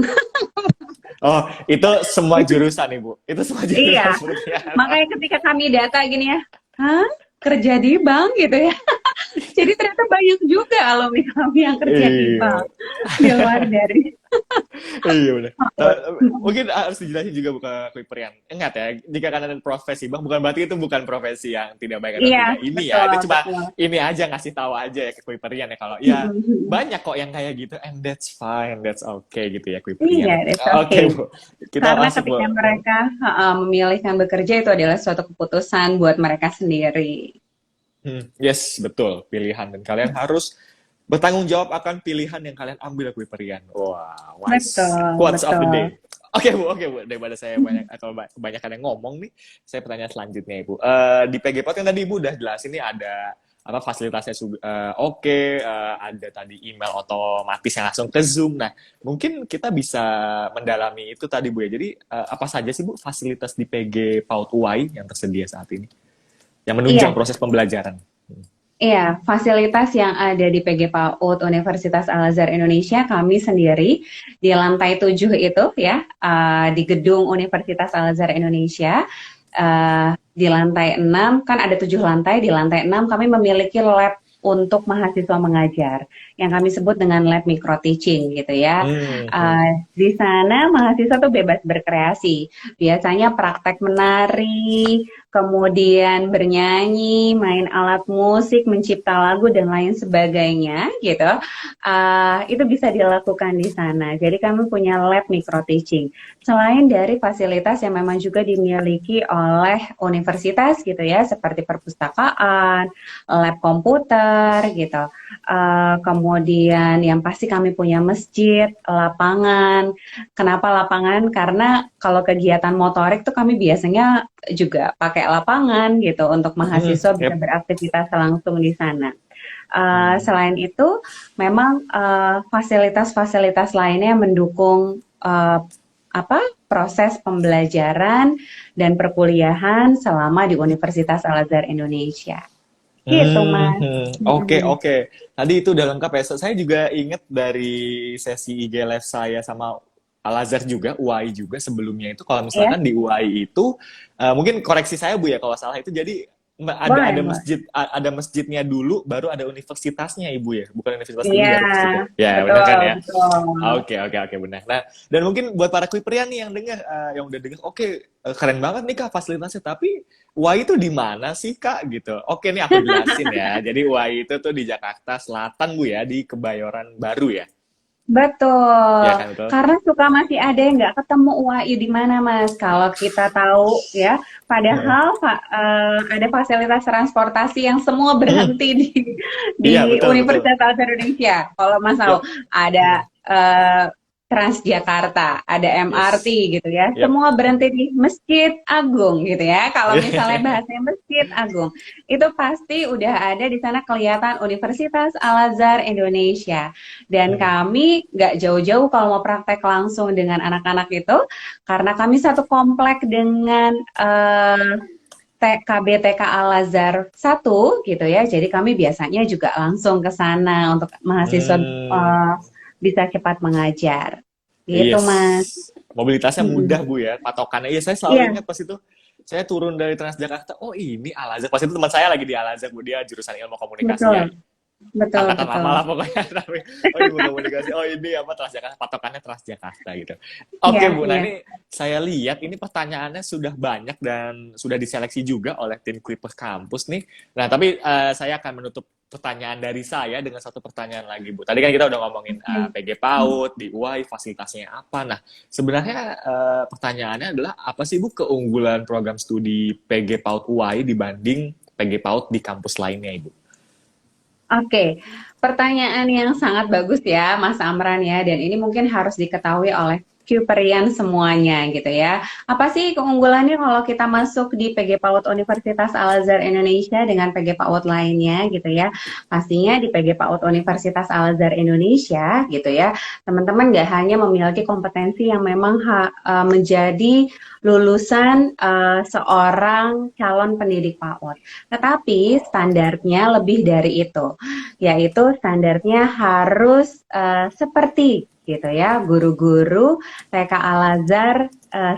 Oh, itu semua jurusan, Ibu. Itu semua jurusan Iya, seperti apa? makanya ketika kami data gini ya, hah? Kerja di bank gitu ya. Jadi ternyata banyak juga alumni kami yang kerja di bank Iya. di luar dari. Iya benar. Mungkin harus dijelasin juga bukan Kuiperian. Ingat ya, jika kalian profesi bang, bukan berarti itu bukan profesi yang tidak baik atau Iya, tidak. Ini ya, betul, ini cuma betul. ini aja ngasih tahu aja ya ke Kuiperian ya kalau ya banyak kok yang kayak gitu and that's fine, that's okay gitu ya Iya, Kuiperian. that's Oke okay. Bu, kita Karena masuk Bu. ketika mereka memilihkan bekerja itu adalah suatu keputusan buat mereka sendiri. Yes, betul pilihan dan kalian harus bertanggung jawab akan pilihan yang kalian ambil Kuiperian. Wah, wise Betul, quotes of the betul. day. Oke Bu. Daripada saya banyak atau kebanyakan yang ngomong nih, saya pertanyaan selanjutnya Ibu. Di PG Pot yang tadi Ibu udah jelas ini ada apa fasilitasnya oke, ada tadi email otomatis yang langsung ke Zoom. Nah, mungkin kita bisa mendalami itu tadi Bu ya. Jadi apa saja sih Bu fasilitas di PG PAUD UI yang tersedia saat ini yang menunjang Iya, proses pembelajaran? iya, fasilitas yang ada di PG PAUD Universitas Al-Azhar Indonesia kami sendiri di lantai 7 itu ya, di gedung Universitas Al-Azhar Indonesia. Di lantai 6 kan ada 7 lantai, di lantai 6 kami memiliki lab untuk mahasiswa mengajar yang kami sebut dengan lab micro teaching gitu ya. Hmm. Di sana mahasiswa tuh bebas berkreasi. Biasanya praktek menari, kemudian bernyanyi, main alat musik, mencipta lagu dan lain sebagainya gitu. Itu bisa dilakukan di sana. Jadi kami punya lab micro teaching. Selain dari fasilitas yang memang juga dimiliki oleh universitas gitu ya, seperti perpustakaan, lab komputer gitu. Kemudian yang pasti kami punya masjid, lapangan. Kenapa lapangan? Karena kalau kegiatan motorik tuh kami biasanya juga pakai lapangan gitu untuk mahasiswa bisa Yep. beraktivitas langsung di sana. Hmm. Selain itu, memang fasilitas-fasilitas lainnya mendukung apa proses pembelajaran dan perkuliahan selama di Universitas Al-Azhar Indonesia. Gitu, Mas. Oke. Tadi itu udah lengkap ya. Saya juga ingat dari sesi IG Live saya sama Al-Azhar juga, UI juga sebelumnya itu kalau Ya, misalkan di UI itu mungkin koreksi saya Bu ya kalau salah itu jadi boleh, ada boleh. masjid ada masjidnya dulu baru ada universitasnya Ibu ya, bukan universitas dulu Iya, baru masjidnya. Ya, benar betul, kan ya? betul. Oke, benar. Nah, dan mungkin buat para Kuiperian nih yang dengar, yang udah dengar, oke, keren banget nih Kak fasilitasnya, tapi UI itu di mana sih Kak gitu? Oke nih aku jelasin ya. Jadi UI itu tuh di Jakarta Selatan Bu ya, di Kebayoran Baru ya. Ya Betul, kan betul? karena suka masih ada yang nggak ketemu UAI di mana, Mas. Kalau kita tahu ya, padahal ada fasilitas transportasi yang semua berhenti di Iya, betul. Universitas Indonesia. Kalau Mas tahu, Yap. ada Transjakarta, ada Yes. MRT gitu ya. Yap. Semua berhenti di Masjid Agung gitu ya. Kalau misalnya bahasanya Masjid Agung, itu pasti udah ada di sana kelihatan Universitas Al-Azhar Indonesia. Dan kami nggak jauh-jauh kalau mau praktek langsung dengan anak-anak itu, karena kami satu komplek dengan KBTK Al-Azhar 1 gitu ya. Jadi kami biasanya juga langsung ke sana untuk mahasiswa Hmm. bisa cepat mengajar. Gitu, Yes. Mas. Mobilitasnya mudah Mm-mm. Bu ya, patokannya. Iya, saya selalu Iya, ingat pas itu. Saya turun dari Transjakarta, oh ini Al-Azhar. Pas itu teman saya lagi di Al-Azhar, Bu. Dia jurusan ilmu komunikasi ya. betul. Betul, Angkatan lama betul. lah pokoknya. Tapi, oh ilmu komunikasi, oh ini apa Transjakarta, patokannya Transjakarta gitu. Iya, Oke Bu, nah iya. ini saya lihat ini pertanyaannya sudah banyak dan sudah diseleksi juga oleh tim Clippers Kampus nih. Nah, tapi saya akan menutup pertanyaan dari saya dengan satu pertanyaan lagi, Bu. Tadi kan kita udah ngomongin PG PAUD, di UI, fasilitasnya apa. Nah, sebenarnya pertanyaannya adalah, apa sih, Bu, keunggulan program studi PG PAUD UI dibanding PG PAUD di kampus lainnya, Ibu? Oke, pertanyaan yang sangat bagus ya, Mas Amran ya, dan ini mungkin harus diketahui oleh Cuperian semuanya gitu ya. Apa sih keunggulannya kalau kita masuk di PG PAUD Universitas Al-Azhar Indonesia dengan PG PAUD lainnya gitu ya? Pastinya di PG PAUD Universitas Al-Azhar Indonesia gitu ya, teman-teman nggak hanya memiliki kompetensi yang memang menjadi lulusan seorang calon pendidik PAUD, tetapi standarnya lebih dari itu, yaitu standarnya harus seperti gitu ya, guru-guru TK Al-Azhar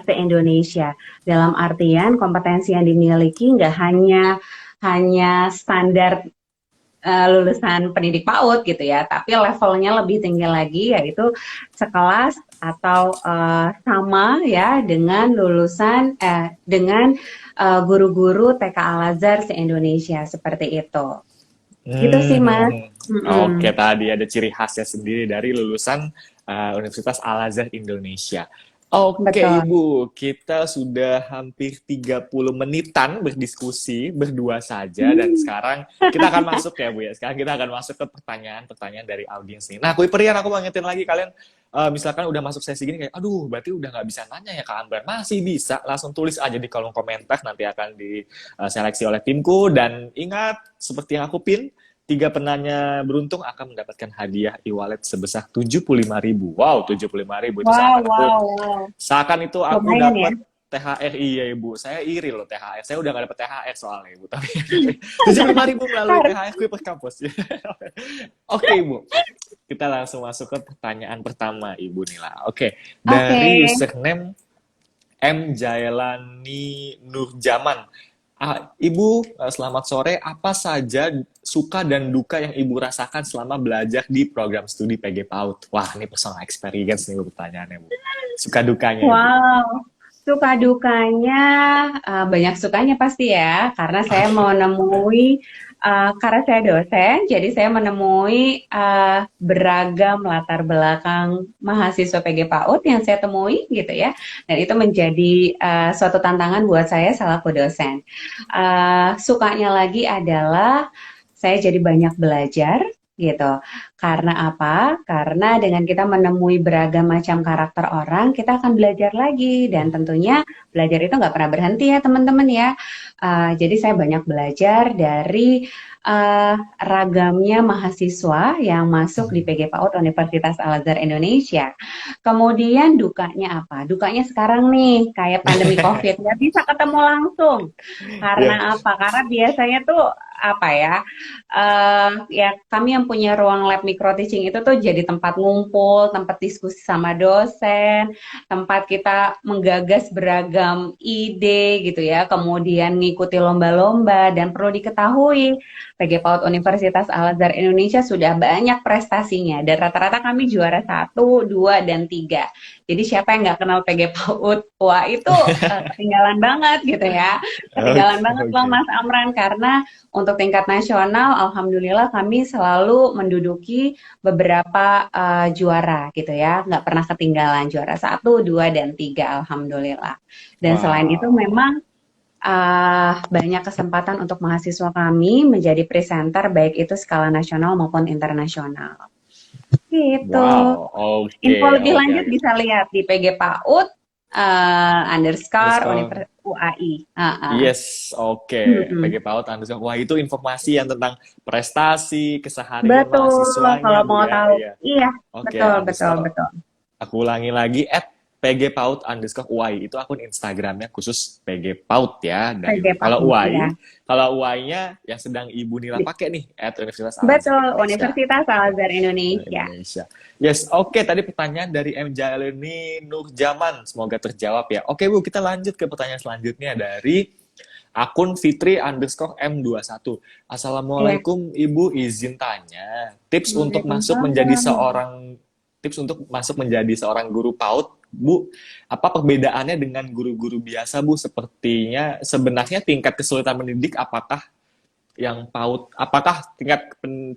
se-Indonesia. Dalam artian kompetensi yang dimiliki nggak hanya standar lulusan pendidik PAUD gitu ya, tapi levelnya lebih tinggi lagi, yaitu sekelas atau sama ya dengan dengan guru-guru TK Al-Azhar se-Indonesia seperti itu. Gitu sih Mas. Oke, Mm-mm. tadi ada ciri khasnya sendiri dari lulusan Universitas Al-Azhar Indonesia. Oke, Betul. Ibu, kita sudah hampir 30 menitan berdiskusi berdua saja dan Hmm. sekarang kita akan masuk ya, Bu ya. Sekarang kita akan masuk ke pertanyaan-pertanyaan dari audiens nih. Nah, Kuiperian, aku mau ngingetin lagi kalian misalkan udah masuk sesi gini kayak aduh, berarti udah nggak bisa nanya ya Kak Ambar. Masih bisa, langsung tulis aja di kolom komentar, nanti akan diseleksi oleh timku. Dan ingat, seperti yang aku pin, 3 penanya beruntung akan mendapatkan hadiah e-wallet sebesar 75.000. Wow, 75.000 itu Wow, wow, wow. seakan itu aku Lumayan ya. dapat THR. Iya, Ibu. Saya iri loh THR. Saya udah gak dapat THR soalnya, Ibu. Tapi 75.000 melalui Harus. THR Kuiper Kampus. Oke, Ibu. Kita langsung masuk ke pertanyaan pertama, Ibu Nila. Oke, Oke. dari username M. Jailani Nurjaman. Ibu, selamat sore. Apa saja suka dan duka yang Ibu rasakan selama belajar di program studi PG PAUD? Wah, ini personal experience nih Bu, pertanyaannya, Bu. Suka dukanya, Ibu. Wow. Suka dukanya, banyak sukanya pasti ya, karena saya menemui, karena saya dosen, jadi saya menemui beragam latar belakang mahasiswa PG PAUD yang saya temui gitu ya, dan itu menjadi suatu tantangan buat saya selaku dosen. Sukanya lagi adalah saya jadi banyak belajar gitu. Karena apa? Karena dengan kita menemui beragam macam karakter orang, kita akan belajar lagi. Dan tentunya belajar itu nggak pernah berhenti ya teman-teman ya. Jadi saya banyak belajar dari ragamnya mahasiswa yang masuk di PG PAUD Universitas Al-Azhar Indonesia. Kemudian dukanya apa? Dukanya sekarang nih, kayak pandemi COVID, nggak bisa ketemu langsung. Ya, Karena apa? Karena biasanya tuh apa ya? Ya kami yang punya ruang lab micro teaching itu tuh jadi tempat ngumpul, tempat diskusi sama dosen, tempat kita menggagas beragam ide gitu ya, kemudian ngikuti lomba-lomba. Dan perlu diketahui PG PAUD Universitas Al-Azhar Indonesia sudah banyak prestasinya dan rata-rata kami juara 1, 2, dan 3. Jadi siapa yang nggak kenal PG PAUD? Wah itu ketinggalan banget gitu ya. Ketinggalan oke, banget loh oke. Mas Amran, karena untuk tingkat nasional, alhamdulillah kami selalu menduduki beberapa juara gitu ya, nggak pernah ketinggalan juara 1, 2, dan 3, alhamdulillah. Dan selain itu Wow. memang banyak kesempatan untuk mahasiswa kami menjadi presenter baik itu skala nasional maupun internasional. Gitu. Wow, oke, Info lebih oke, lanjut oke. bisa lihat di PG PAUD underscore Underscore. Univers UAI. Yes, oke. Mm-mm. PG PAUD underscore. Wah, itu informasi yang tentang prestasi, keseharian Betul, mahasiswanya, kalau Bu mau ya. tahu. Iya. Iya, Oke, betul, betul, underscore. betul. Aku ulangi lagi, PG PAUD underscore UAI. Itu akun Instagramnya khusus PG PAUD ya. Dan PG kalau PAUD, ya. UAI, kalau UAI-nya yang sedang Ibu Nila pakai nih, Universitas Al-Azhar Betul, Indonesia. Universitas Al-Azhar Indonesia. Indonesia. Yes, oke. Tadi pertanyaan dari M. Jaleni Nurjaman. Semoga terjawab ya. Oke, Bu, kita lanjut ke pertanyaan selanjutnya dari akun Fitri underscore M21. Iya. Assalamualaikum, Ibu, izin tanya. Waalaikumsalam. Tips untuk masuk menjadi seorang guru PAUD, Bu. Apa perbedaannya dengan guru-guru biasa, Bu? Sepertinya sebenarnya tingkat kesulitan mendidik apakah yang PAUD, apakah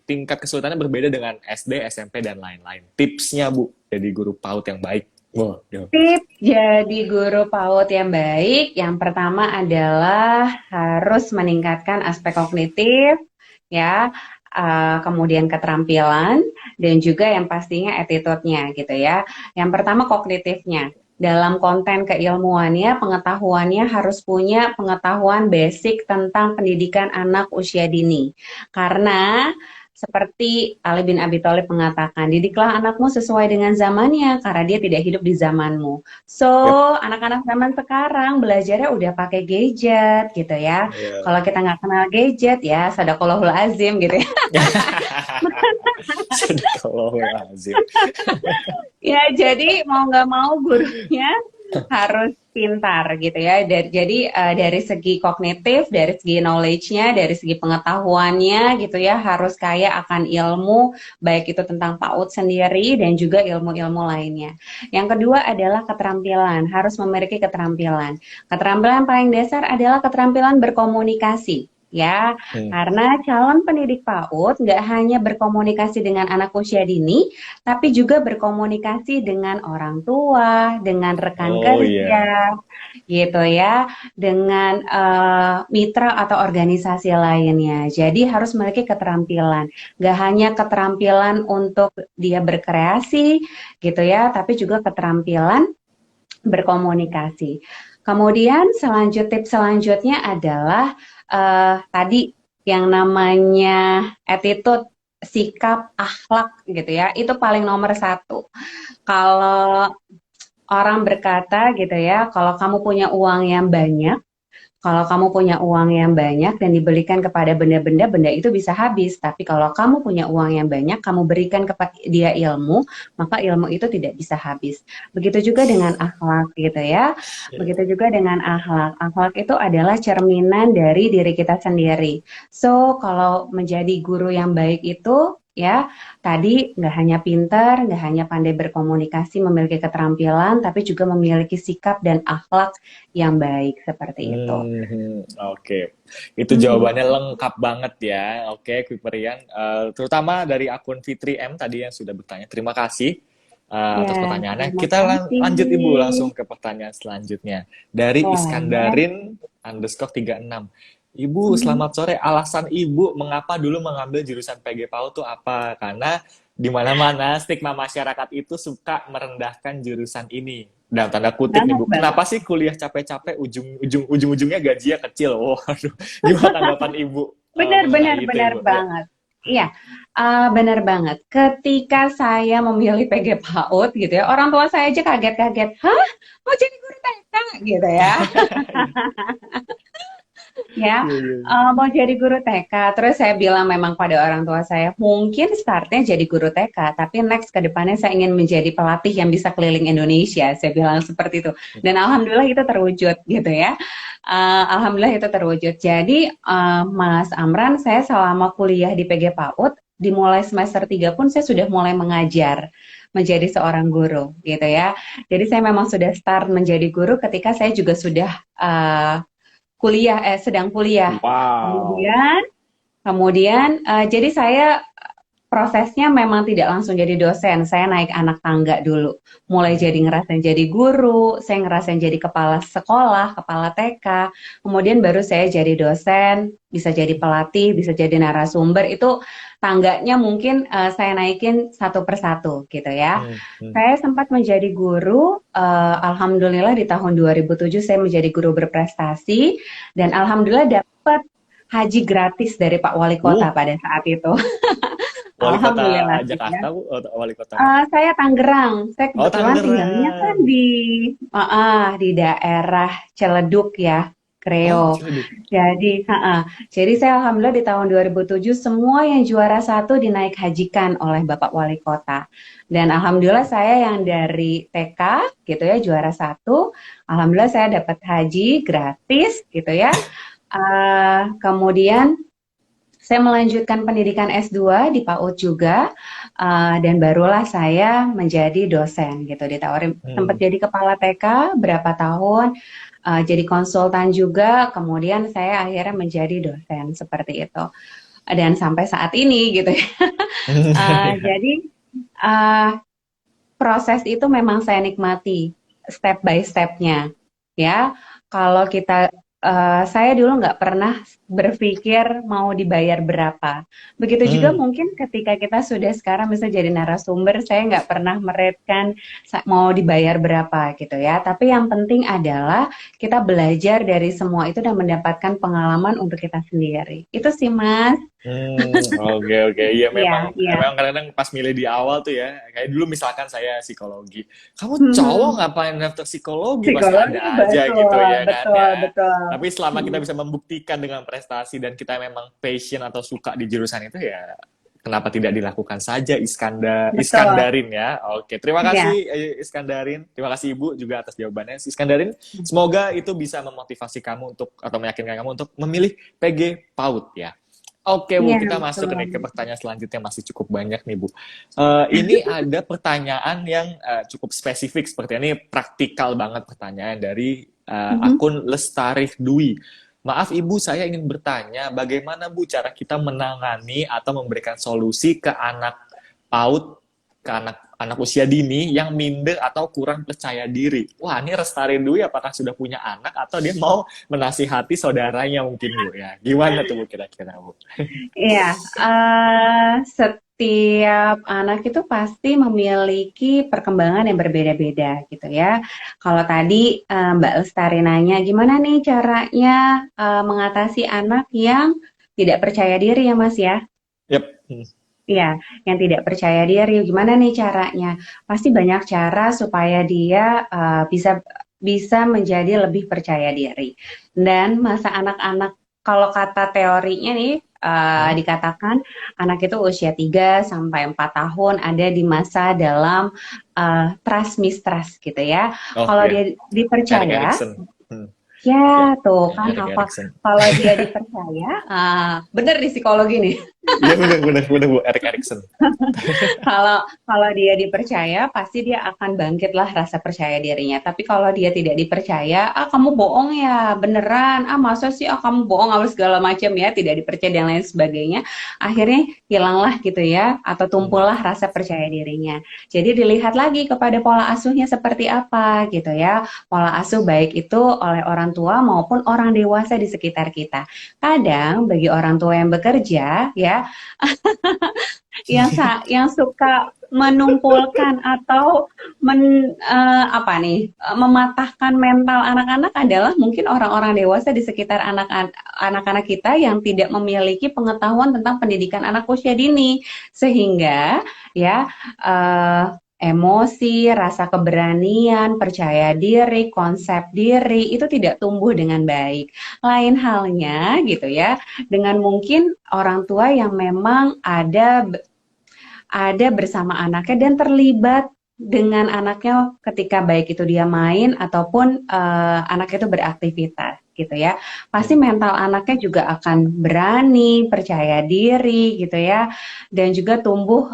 tingkat kesulitannya berbeda dengan SD, SMP, dan lain-lain? Tipsnya, Bu, jadi guru PAUD yang baik. Wow, yo. Tips jadi guru PAUD yang baik, yang pertama adalah harus meningkatkan aspek kognitif, ya, kemudian keterampilan, dan juga yang pastinya attitude-nya gitu ya. Yang pertama kognitifnya. Dalam konten keilmuannya, pengetahuannya harus punya pengetahuan basic tentang pendidikan anak usia dini. Karena seperti Ali bin Abi Thalib mengatakan, didiklah anakmu sesuai dengan zamannya, karena dia tidak hidup di zamanmu. So, Yep. anak-anak zaman sekarang belajarnya udah pakai gadget gitu ya. Iya. Kalau kita nggak kenal gadget ya, sadaqallahul azim gitu ya. Sadaqallahulazim. Ya, jadi mau nggak mau gurunya harus pintar gitu ya. Dari segi kognitif, dari segi knowledge-nya, dari segi pengetahuannya gitu ya, harus kaya akan ilmu, baik itu tentang PAUD sendiri dan juga ilmu-ilmu lainnya. Yang kedua adalah keterampilan, harus memiliki keterampilan. Keterampilan paling dasar adalah keterampilan berkomunikasi. Ya, Hmm. karena calon pendidik PAUD nggak hanya berkomunikasi dengan anak usia dini, tapi juga berkomunikasi dengan orang tua, dengan rekan Oh iya. kerja, gitu ya, dengan mitra atau organisasi lainnya. Jadi harus memiliki keterampilan, gak hanya keterampilan untuk dia berkreasi, gitu ya, tapi juga keterampilan berkomunikasi. Kemudian tips selanjutnya adalah tadi yang namanya attitude, sikap, akhlak gitu ya, itu paling nomor satu. Kalau orang berkata gitu ya, kalau kamu punya uang yang banyak dan diberikan kepada benda-benda, benda itu bisa habis. Tapi kalau kamu punya uang yang banyak, kamu berikan kepada dia ilmu, maka ilmu itu tidak bisa habis. Begitu juga dengan akhlak gitu ya. Iya. Begitu juga dengan akhlak. Akhlak itu adalah cerminan dari diri kita sendiri. So, kalau menjadi guru yang baik itu ya, tadi nggak hanya pintar, nggak hanya pandai berkomunikasi, memiliki keterampilan, tapi juga memiliki sikap dan akhlak yang baik seperti itu. Oke. Itu Mhm. jawabannya lengkap banget ya. Oke, Kuiperian. Terutama dari akun Fitri M tadi yang sudah bertanya. Terima kasih Ya, atas pertanyaannya. terima Kita kasih. lanjut Ibu langsung ke pertanyaan selanjutnya. Dari Boleh. Iskandarin underscore 36. Ibu, Mhm. selamat sore. Alasan Ibu mengapa dulu mengambil jurusan PG PAU itu apa? Karena di mana-mana stigma masyarakat itu suka merendahkan jurusan ini. Dalam tanda kutip nih Banget Bu, banget. kenapa sih kuliah capek-capek ujung-ujungnya gajinya kecil? Waduh, gimana tanggapan Ibu Benar, mengenai benar, itu benar Ibu? Ya. banget. Iya, benar banget. Ketika saya memilih PG PAUD gitu ya, orang tua saya aja kaget-kaget. Hah? Mau jadi guru TK? Gitu ya. Ya, Iya, iya. mau jadi guru TK. Terus saya bilang memang pada orang tua saya, mungkin startnya jadi guru TK, tapi next ke depannya saya ingin menjadi pelatih yang bisa keliling Indonesia. Saya bilang seperti itu. Dan alhamdulillah itu terwujud gitu ya. Alhamdulillah itu terwujud. Jadi Mas Amran, saya selama kuliah di PG PAUD, dimulai semester 3 pun saya sudah mulai mengajar menjadi seorang guru gitu ya. Jadi saya memang sudah start menjadi guru ketika saya juga sudah sedang kuliah. Wow. Kemudian, jadi saya prosesnya memang tidak langsung jadi dosen. Saya naik anak tangga dulu. Mulai jadi ngerasain jadi guru, saya ngerasain jadi kepala sekolah, kepala TK. Kemudian baru saya jadi dosen, bisa jadi pelatih, bisa jadi narasumber. Itu tangganya mungkin saya naikin satu persatu gitu ya. Hmm, hmm. Saya sempat menjadi guru, alhamdulillah di tahun 2007 saya menjadi guru berprestasi dan alhamdulillah dapat haji gratis dari Pak Wali Kota Uh, pada saat itu. Wali kota Alhamdulillah ya. Jakarta Bu, atau wali kota mana? Saya Tangerang. Saya Oh, kebetulan tinggalnya kan Tangerang. di daerah Ciledug ya, Oh, Kreo. Ciledug. Jadi saya alhamdulillah di tahun 2007 semua yang juara satu dinaik hajikan oleh Bapak Wali Kota. Dan alhamdulillah saya yang dari TK gitu ya juara satu, alhamdulillah saya dapat haji gratis gitu ya. Kemudian saya melanjutkan pendidikan S2 di PAUD juga, dan barulah saya menjadi dosen gitu. Ditawarin sempat Hmm. jadi kepala TK berapa tahun, jadi konsultan juga, kemudian saya akhirnya menjadi dosen seperti itu. Dan sampai saat ini gitu ya. Jadi proses itu memang saya nikmati step by stepnya ya. Kalau kita saya dulu nggak pernah berpikir mau dibayar berapa. Begitu juga Hmm. mungkin ketika kita sudah sekarang bisa jadi narasumber, saya nggak pernah meretkan mau dibayar berapa gitu ya. Tapi yang penting adalah kita belajar dari semua itu dan mendapatkan pengalaman untuk kita sendiri. Itu sih, Mas. Oke oke. Iya Iya, memang iya. memang kadang-kadang pas milih di awal tuh ya, kayak dulu misalkan saya psikologi. Kamu cowok ngapain daftar psikologi? Pasti Psikologi, ada aja gitu betul, ya kan betul, ya. betul. Tapi selama kita Mm, bisa membuktikan dengan prestasi dan kita memang passion atau suka di jurusan itu ya, kenapa tidak dilakukan saja betul, Iskandarin ya. Oke, terima iya. kasih Iskandarin. Terima kasih Ibu juga atas jawabannya. Iskandarin, semoga itu bisa memotivasi kamu untuk atau meyakinkan kamu untuk memilih PG PAUD ya. Oke Bu, Iya, kita masuk nih ke betul. pertanyaan selanjutnya, masih cukup banyak nih Bu. Ini ada pertanyaan yang cukup spesifik seperti ini, praktikal banget pertanyaan dari Mhm. akun Lestari Dwi. Maaf Ibu, saya ingin bertanya, bagaimana Bu cara kita menangani atau memberikan solusi ke anak PAUD, ke anak usia dini yang minder atau kurang percaya diri? Wah, ini Lestari Dwi apakah sudah punya anak atau dia mau menasihati saudaranya mungkin Bu ya? Gimana tuh Bu kira-kira Bu? Iya, setiap anak itu pasti memiliki perkembangan yang berbeda-beda gitu ya. Kalau tadi Mbak Lestari nanya, gimana nih caranya mengatasi anak yang tidak percaya diri ya Mas ya? Yep. Iya, yang tidak percaya diri, gimana nih caranya? Pasti banyak cara supaya dia bisa bisa menjadi lebih percaya diri. Dan masa anak-anak, kalau kata teorinya nih, Hmm? dikatakan anak itu usia 3 sampai 4 tahun ada di masa dalam trust mistrust gitu ya. Oh Kalau ya, dia Erik dipercaya, Erikson. Hmm. Ya, ya tuh kan Erik apa? Erikson. Kalau dia dipercaya, bener di psikologi nih. Iya benar benar benar Bu, Erik Erikson. Kalau kalau dia dipercaya, pasti dia akan bangkitlah rasa percaya dirinya. Tapi kalau dia tidak dipercaya, ah kamu bohong ya, beneran, ah masa sih, ah kamu bohong, apa segala macam ya, tidak dipercaya dan lain sebagainya. Akhirnya hilanglah gitu ya, atau Hmm. tumpullah rasa percaya dirinya. Jadi dilihat lagi kepada pola asuhnya seperti apa gitu ya. Pola asuh baik itu oleh orang tua maupun orang dewasa di sekitar kita. Kadang bagi orang tua yang bekerja ya, yang suka menumpulkan atau apa nih, mematahkan mental anak-anak adalah mungkin orang-orang dewasa di sekitar anak-anak kita yang tidak memiliki pengetahuan tentang pendidikan anak usia dini, sehingga ya emosi, rasa keberanian, percaya diri, konsep diri itu tidak tumbuh dengan baik. Lain halnya gitu ya dengan mungkin orang tua yang memang ada bersama anaknya dan terlibat dengan anaknya ketika baik itu dia main ataupun anak itu beraktivitas gitu ya. Pasti Hmm. mental anaknya juga akan berani, percaya diri gitu ya. Dan juga tumbuh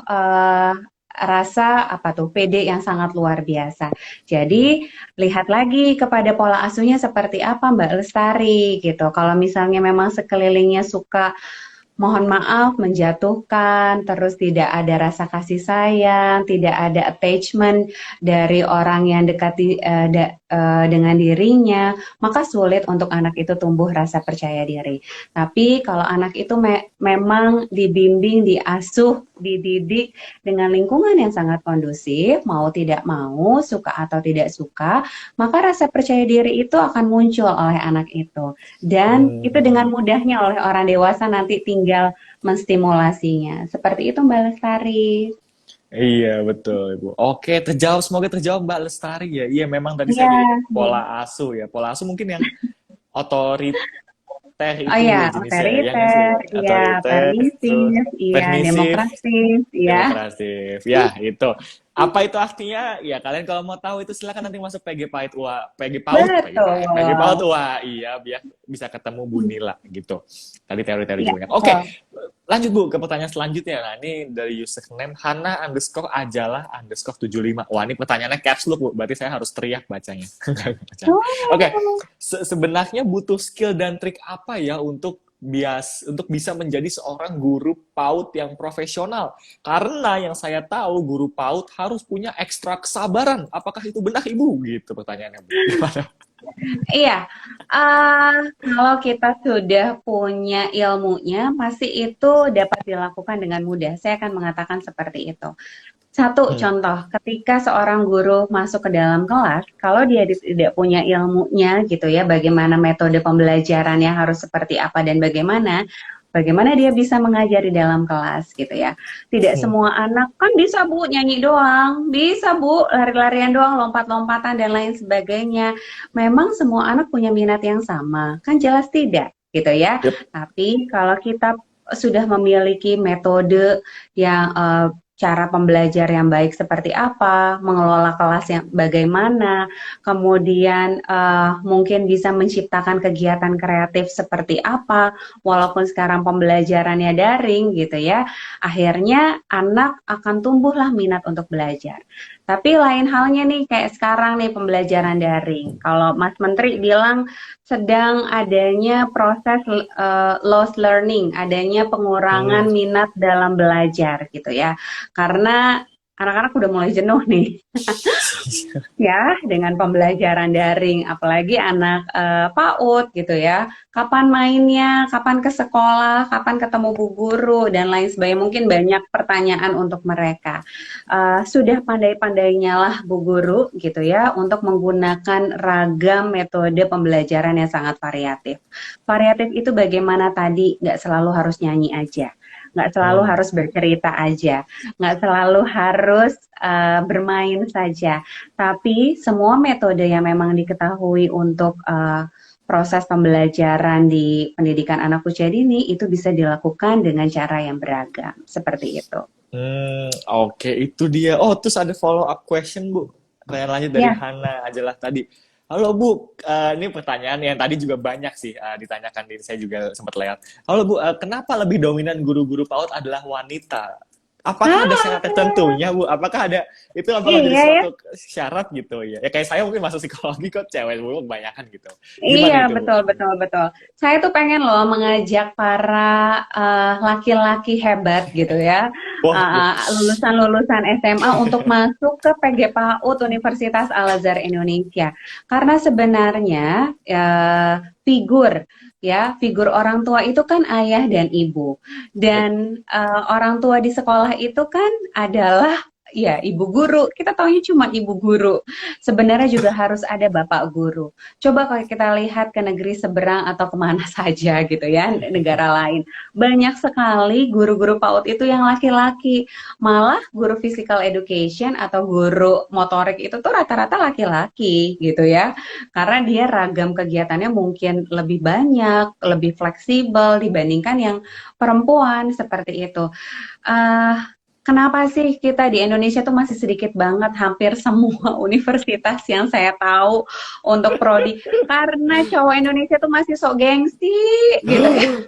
rasa apa tuh PD yang sangat luar biasa. Hmm. Jadi lihat lagi kepada pola asuhnya seperti apa Mbak Lestari gitu. Kalau misalnya memang sekelilingnya suka mohon maaf, menjatuhkan, terus tidak ada rasa kasih sayang, tidak ada attachment dari orang yang dekat dengan dirinya, maka sulit untuk anak itu tumbuh rasa percaya diri. Tapi kalau anak itu memang dibimbing, diasuh, dididik dengan lingkungan yang sangat kondusif, mau tidak mau, suka atau tidak suka, maka rasa percaya diri itu akan muncul oleh anak itu. Dan itu dengan Hmm. mudahnya oleh orang dewasa nanti tinggal menstimulasinya. Seperti itu Mbak Lestari. Iya betul Ibu. Oke, terjawab, semoga terjawab Mbak Lestari ya. Iya memang tadi saya Iya. bilang pola asuh ya. Pola asuh mungkin yang otoriter Oh itu Bu ya, ya jenisnya. Ya nggak sih Bu? otoriter, iya, Otoriter, terus permisif, iya, permisif, demokratis, iya. demokratif. Ya, itu. Apa itu artinya? Ya, kalian kalau mau tahu itu silakan nanti masuk PG PAUD UA, PG PAUD Betul. iya, biar bisa ketemu Bu Nila gitu. Tadi teori-teori Iya, banyak. Oke, betul. lanjut Bu ke pertanyaan selanjutnya. Nah, ini dari username Hana underscore ajalah underscore 75. Wah, ini pertanyaannya caps lock Bu, berarti saya harus teriak bacanya. Oke, Oh, sebenarnya butuh skill dan trik apa ya untuk bisa menjadi seorang guru PAUD yang profesional? Karena yang saya tahu guru PAUD harus punya ekstra kesabaran. Apakah itu benar Ibu? Gitu pertanyaannya Bu. Gimana? iya, Kalau kita sudah punya ilmunya, pasti itu dapat dilakukan dengan mudah. Saya akan mengatakan seperti itu. Satu Hmm. contoh, ketika seorang guru masuk ke dalam kelas, kalau dia tidak punya ilmunya gitu ya, bagaimana metode pembelajarannya harus seperti apa dan bagaimana dia bisa mengajar di dalam kelas gitu ya. Tidak Hmm. semua anak kan bisa Bu nyanyi doang, bisa Bu lari-larian doang, lompat-lompatan dan lain sebagainya. Memang semua anak punya minat yang sama, kan jelas tidak gitu ya. Yep. Tapi kalau kita sudah memiliki metode yang cara pembelajar yang baik seperti apa, mengelola kelas yang bagaimana, kemudian mungkin bisa menciptakan kegiatan kreatif seperti apa, walaupun sekarang pembelajarannya daring gitu ya, akhirnya anak akan tumbuhlah minat untuk belajar. Tapi lain halnya nih kayak sekarang nih pembelajaran daring. Kalau Mas Menteri bilang sedang adanya proses lost learning, adanya Hmm. pengurangan minat dalam belajar gitu ya. Karena anak-anak udah mulai jenuh nih ya dengan pembelajaran daring, apalagi anak PAUD gitu ya. Kapan mainnya, kapan ke sekolah, kapan ketemu bu guru dan lain sebagainya. Mungkin banyak pertanyaan untuk mereka. Sudah pandai-pandainya lah bu guru gitu ya untuk menggunakan ragam metode pembelajaran yang sangat variatif. Variatif itu bagaimana tadi nggak selalu harus nyanyi aja, nggak selalu Hmm. harus bercerita aja, nggak selalu harus bermain saja, tapi semua metode yang memang diketahui untuk proses pembelajaran di pendidikan anak usia dini itu bisa dilakukan dengan cara yang beragam, seperti itu. Oke, itu dia. Oh, terus ada follow up question, Bu. Pertanyaan lanjut dari Ya, Hana aja lah tadi. Halo, Bu. Ini pertanyaan yang tadi juga banyak sih ditanyakan diri saya juga sempat lewat. Halo, Bu. Kenapa lebih dominan guru-guru PAUD adalah wanita? Apakah ada syarat ah, tertentunya, Bu? Apakah jadi iya ya. suatu syarat gitu ya? Ya kayak saya mungkin masuk psikologi kok cewek dulu kebanyakan gitu. Iya, Gimana itu, Bu? betul, betul, betul. Saya tuh pengen loh mengajak para laki-laki hebat gitu ya, Wah, ya. lulusan-lulusan SMA untuk masuk ke PGPAUD Universitas Al-Azhar Indonesia. Karena sebenarnya figur orang tua itu kan ayah dan ibu. Yep. Dan orang tua di sekolah itu kan adalah ya ibu guru. Kita taunya cuma ibu guru. Sebenarnya juga harus ada bapak guru. Coba kalau kita lihat ke negeri seberang atau kemana saja gitu ya, negara lain. Banyak sekali guru-guru PAUD itu yang laki-laki. Malah guru physical education atau guru motorik itu tuh rata-rata laki-laki gitu ya. Karena dia ragam kegiatannya mungkin lebih banyak, lebih fleksibel dibandingkan yang perempuan seperti itu. Uh, Kenapa sih kita di Indonesia tuh masih sedikit banget hampir semua universitas yang saya tahu untuk prodi karena cowok Indonesia tuh masih sok gengsi gitu ya.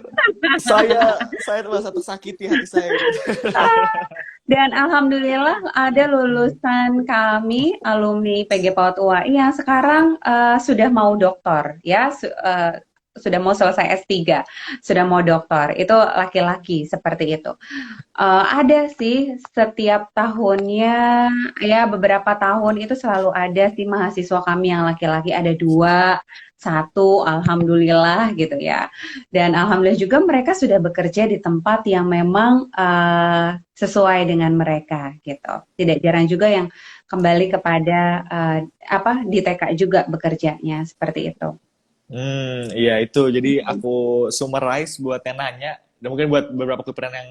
Saya merasa tersakiti hati saya. Dan alhamdulillah ada lulusan kami alumni PG PAUD UAI yang sekarang sudah mau doktor ya, sudah mau selesai S3, sudah mau doktor. Itu laki-laki seperti itu. Ada sih setiap tahunnya ya beberapa tahun itu selalu ada sih mahasiswa kami yang laki-laki ada dua, satu, alhamdulillah gitu ya. Dan alhamdulillah juga mereka sudah bekerja di tempat yang memang sesuai dengan mereka gitu. Tidak jarang juga yang kembali kepada di TK juga bekerjanya seperti itu. Iya itu. Jadi aku summarize buat yang nanya, dan mungkin buat beberapa kepikiran yang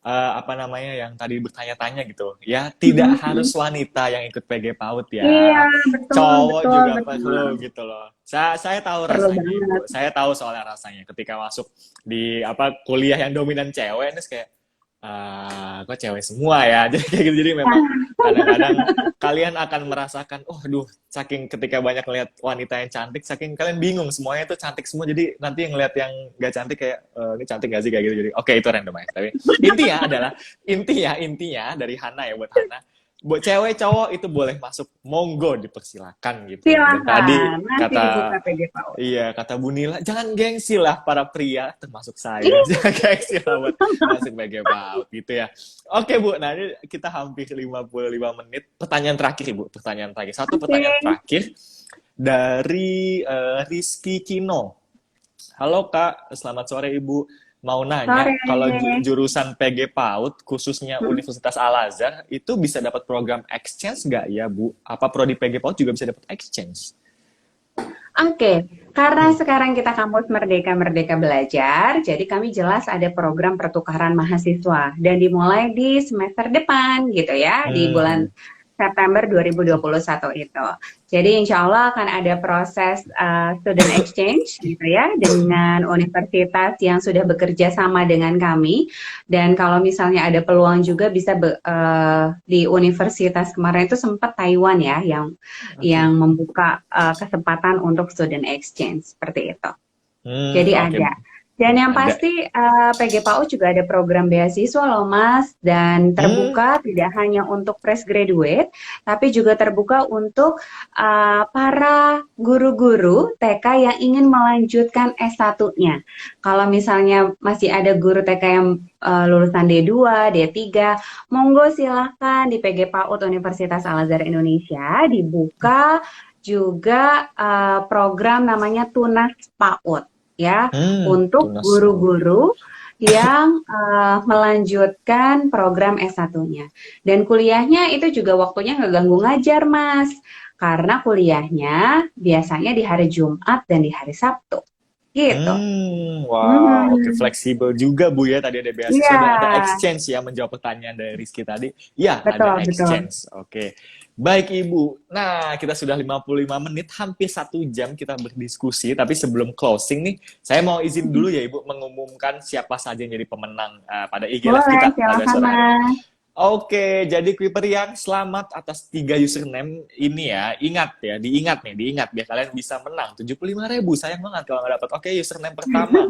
apa namanya yang tadi bertanya-tanya gitu. Ya, tidak harus wanita yang ikut PG PAUD Iya, ya. betul, Cowok betul, juga betul. perlu gitu loh. Saya tahu Perlu rasanya, banget. Ibu. Saya tahu soalnya rasanya ketika masuk di kuliah yang dominan cewek, ini kayak kok cewek semua ya. Jadi kayak gitu. Jadi memang kadang-kadang kalian akan merasakan, oh aduh, saking ketika banyak ngeliat wanita yang cantik, saking kalian bingung semuanya itu cantik semua. Jadi nanti ngeliat yang gak cantik kayak ini cantik gak sih kayak gitu. Jadi oke, itu randomize. Tapi intinya dari Hana ya, buat Hana, buat cewek cowok itu boleh masuk, monggo dipersilakan gitu. Dan tadi Silahkan, nanti dibuka kata PG PAUD. iya, kata Bu Nila, jangan gengsi lah para pria, termasuk saya. Jangan gengsi lah buat masuk PG PAUD gitu ya. Oke Bu, nah ini kita hampir 55 menit. Pertanyaan terakhir Ibu, pertanyaan terakhir. Satu pertanyaan Oke. terakhir. dari Rizky Kino. Halo Kak, selamat sore Ibu. Mau nanya, Sore. kalau jurusan PG PAUD, khususnya Hmm. Universitas Al-Azhar, itu bisa dapat program exchange nggak ya Bu? Apa prodi PG PAUD juga bisa dapat exchange? Oke, karena Hmm. sekarang kita kampus Merdeka Merdeka Belajar, jadi kami jelas ada program pertukaran mahasiswa dan dimulai di semester depan gitu ya, di bulan Hmm. September 2021 itu. Jadi insya Allah akan ada proses student exchange gitu ya dengan universitas yang sudah bekerja sama dengan kami. Dan kalau misalnya ada peluang juga bisa di universitas kemarin itu sempat Taiwan ya yang Oke. membuka kesempatan untuk student exchange seperti itu. Hmm, Jadi oke. ada. Dan yang Ada. pasti PGPAU juga ada program beasiswa loh Mas dan Hmm, terbuka tidak hanya untuk fresh graduate tapi juga terbuka untuk para guru-guru TK yang ingin melanjutkan S1-nya. Kalau misalnya masih ada guru TK yang lulusan D2, D3, monggo silahkan di PGPAU Universitas Al-Azhar Indonesia dibuka juga program namanya Tunas PAUD ya untuk tunas PAUD. guru-guru yang melanjutkan program S1-nya. Dan kuliahnya itu juga waktunya nggak ganggu ngajar, Mas. Karena kuliahnya biasanya di hari Jumat dan di hari Sabtu. Gitu. Wow, oke, Mhm. fleksibel juga Bu ya. Tadi ada beasiswa Iya, dan ada exchange ya, menjawab pertanyaan dari Rizky tadi. Ya, ada betul, betul. exchange. Oke. Baik Ibu. Nah, kita sudah 55 menit, hampir 1 jam kita berdiskusi. Tapi sebelum closing nih, saya mau izin dulu ya Ibu mengumumkan siapa saja yang jadi pemenang pada IG Live Boleh, kita pada silakan, sore hari ini. Mas. Oke, jadi Kuiper yang selamat atas 3 username ini ya. Ingat ya, diingat biar kalian bisa menang. 75.000, sayang banget kalau nggak dapat. Oke, username pertama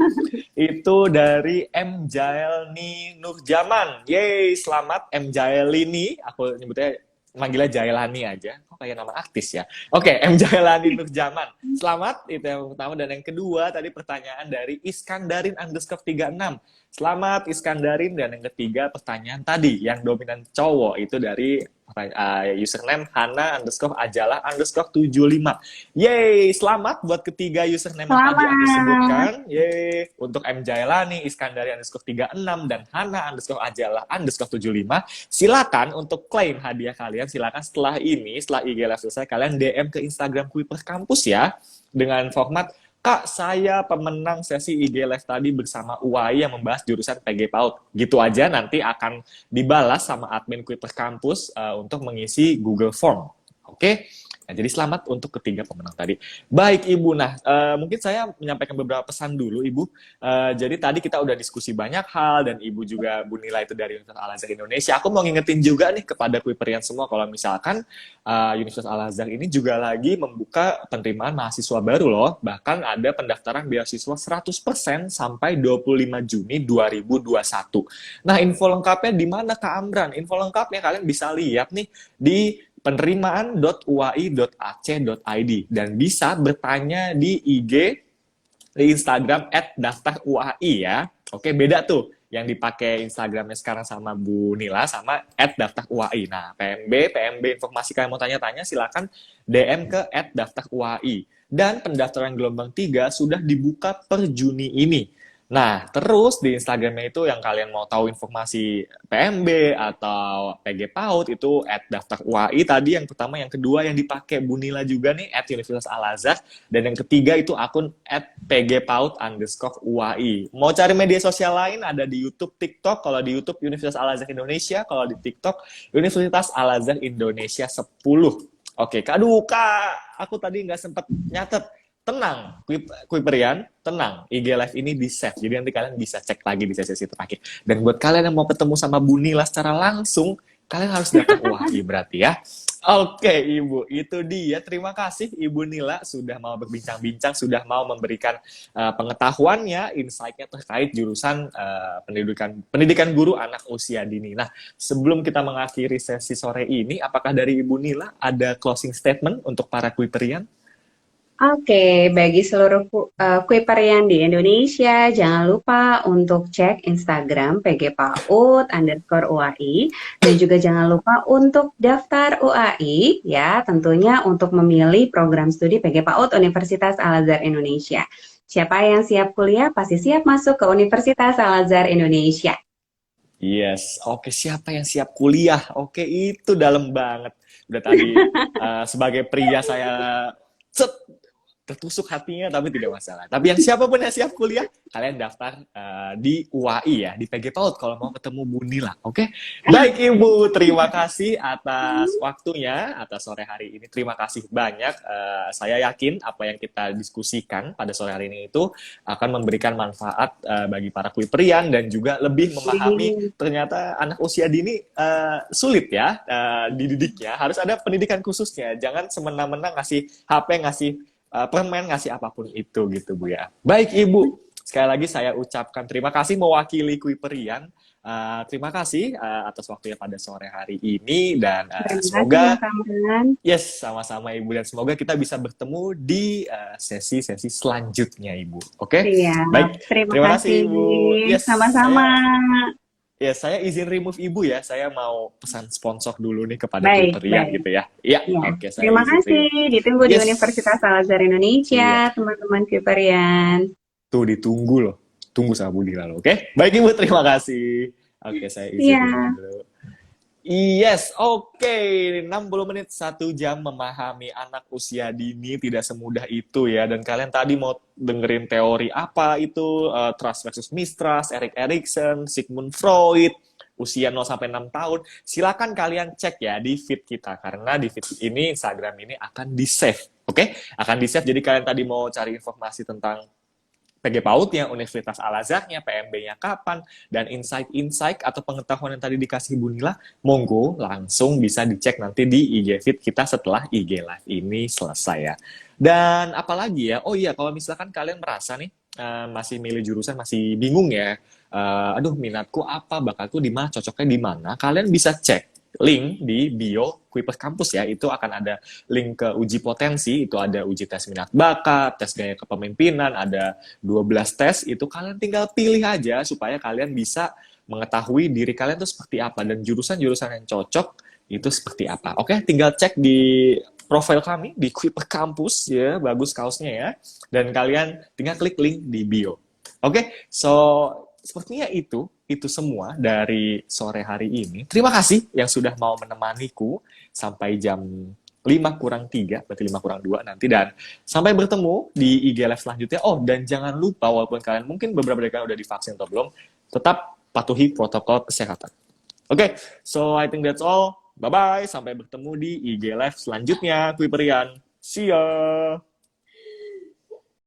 itu dari M. Jaelni Nurjaman. Yeay, selamat M. Jaelini. Aku nyebutnya manggilnya Jaelani aja. Kok kayak nama artis ya? Oke, M. Jaelani Nurjaman. Selamat, itu yang pertama. Dan yang kedua, tadi pertanyaan dari Iskandarin _36. Selamat Iskandarin. Dan yang ketiga, pertanyaan tadi yang dominan cowok itu dari username Hana_Ajalah_75. Yeay, selamat buat ketiga username yang tadi aku Selamat. sebutkan. Yeay, untuk M. Jailani, Iskandari_36, dan Hana_Ajalah_75. Silakan untuk klaim hadiah kalian, silakan setelah ini, setelah IG Live selesai, kalian DM ke Instagram Kuiper Kampus ya, dengan format, Kak, saya pemenang sesi IG Live tadi bersama UAI yang membahas jurusan PG PAUD. Gitu aja, nanti akan dibalas sama admin Kuiper Kampus untuk mengisi Google Form. Oke? Nah, jadi selamat untuk ketiga pemenang tadi. Baik, Ibu. Nah, mungkin saya menyampaikan beberapa pesan dulu, Ibu. Jadi tadi kita udah diskusi banyak hal, dan Ibu juga, Bu Nila itu dari Universitas Al-Azhar Indonesia. Aku mau ngingetin juga nih kepada Kuiperian semua, kalau misalkan Universitas Al-Azhar ini juga lagi membuka penerimaan mahasiswa baru loh. Bahkan ada pendaftaran beasiswa 100% sampai 25 Juni 2021. Nah, info lengkapnya di mana, Kak Amran? Info lengkapnya kalian bisa lihat nih di penerimaan.uai.ac.id dan bisa bertanya di IG, di Instagram @daftaruai ya. Oke, beda tuh yang dipakai Instagramnya sekarang sama Bu Nila sama @daftaruai. Nah, PMB informasi kalian mau tanya-tanya silakan DM ke @daftaruai. Dan pendaftaran gelombang 3 sudah dibuka per Juni ini. Nah, terus di Instagramnya itu yang kalian mau tahu informasi PMB atau PG PAUD itu @daftaruai tadi yang pertama, yang kedua yang dipakai Bu Nila juga nih @Universitas Al-Azhar, dan yang ketiga itu akun @pgpaud_uai. Mau cari media sosial lain ada di YouTube, TikTok. Kalau di YouTube Universitas Al-Azhar Indonesia, kalau di TikTok Universitas Al-Azhar Indonesia 10. Oke, aduh Kak, aku tadi nggak sempat nyatet. Tenang, Kuiperian, tenang. IG Live ini di-save, jadi nanti kalian bisa cek lagi di sesi terakhir. Dan buat kalian yang mau ketemu sama Bu Nila secara langsung, kalian harus datang UAI berarti ya. Oke, Ibu, itu dia. Terima kasih Ibu Nila sudah mau berbincang-bincang, sudah mau memberikan pengetahuannya, insight-nya terkait jurusan pendidikan guru anak usia dini. Nah, sebelum kita mengakhiri sesi sore ini, apakah dari Ibu Nila ada closing statement untuk para Kuiperian? Oke, bagi seluruh Kuiperian di Indonesia, jangan lupa untuk cek Instagram PGPAUD_UAI dan juga jangan lupa untuk daftar UAI ya, tentunya untuk memilih program studi PGPAUD Universitas Al-Azhar Indonesia. Siapa yang siap kuliah pasti siap masuk ke Universitas Al-Azhar Indonesia. Yes, oke, siapa yang siap kuliah? Oke, itu dalam banget. Udah tadi sebagai pria saya set, tertusuk hatinya, tapi tidak masalah. Tapi yang siapapun yang siap kuliah, kalian daftar di UAI ya, di PG PAUD kalau mau ketemu Bu Nila. Oke, baik Ibu, terima kasih atas waktunya, atas sore hari ini. Terima kasih banyak. Saya yakin apa yang kita diskusikan pada sore hari ini itu akan memberikan manfaat bagi para kuiperian dan juga lebih memahami ternyata anak usia dini sulit ya dididiknya. Harus ada pendidikan khususnya. Jangan semena-mena ngasih HP, ngasih permen, ngasih apapun itu gitu Bu ya. Baik Ibu, sekali lagi saya ucapkan terima kasih mewakili Kuiperian. Terima kasih atas waktunya pada sore hari ini dan Terima kasih semoga Mas Amran. yes sama-sama Ibu dan semoga kita bisa bertemu di sesi-sesi selanjutnya Ibu. Oke? Iya, Baik, terima terima kasih. kasih Ibu. Yes, Sama-sama. saya izin remove Ibu ya. Saya mau pesan sponsor dulu nih kepada Baik, Kuiperian baik. gitu ya. Iya, Ya, oke saya terima izin kasih. remove. Ditunggu di Yes. Universitas Al-Azhar Indonesia, Iya. teman-teman Viperian. Tuh ditunggu loh. Tunggu sama Budi lalu, oke? Baik Ibu, terima kasih. Oke, saya izin Iya, remove dulu. Yes, oke. 60 menit 1 jam memahami anak usia dini tidak semudah itu ya. Dan kalian tadi mau dengerin teori apa itu, trust versus mistrust, Erik Erikson, Sigmund Freud, usia 0 sampai 6 tahun. Silakan kalian cek ya di feed kita karena di feed ini Instagram ini akan di-save. Oke? Akan di-save. Jadi kalian tadi mau cari informasi tentang PG PAUD-nya, Universitas Al-Azhar-nya, PMB-nya kapan, dan insight-insight atau pengetahuan yang tadi dikasih Bu Nila, monggo langsung bisa dicek nanti di IG feed kita setelah IG Live ini selesai ya. Dan apalagi ya, oh iya kalau misalkan kalian merasa nih, masih milih jurusan, masih bingung ya, aduh minatku apa, bakatku di mana, cocoknya di mana, kalian bisa cek link di bio Kuipers Kampus ya, itu akan ada link ke uji potensi, itu ada uji tes minat bakat, tes gaya kepemimpinan, ada 12 tes, itu kalian tinggal pilih aja supaya kalian bisa mengetahui diri kalian itu seperti apa dan jurusan-jurusan yang cocok itu seperti apa. Oke, tinggal cek di profil kami di Kuipers Kampus ya, bagus kaosnya ya. Dan kalian tinggal klik link di bio. Oke, so sepertinya itu semua dari sore hari ini. Terima kasih yang sudah mau menemaniku sampai jam 5 kurang 3, berarti 5 kurang 2 nanti. Dan sampai bertemu di IG Live selanjutnya. Oh, dan jangan lupa, walaupun kalian mungkin beberapa dari kalian udah divaksin atau belum, tetap patuhi protokol kesehatan. Oke, so I think that's all. Bye-bye, sampai bertemu di IG Live selanjutnya, Kuiperian. See ya!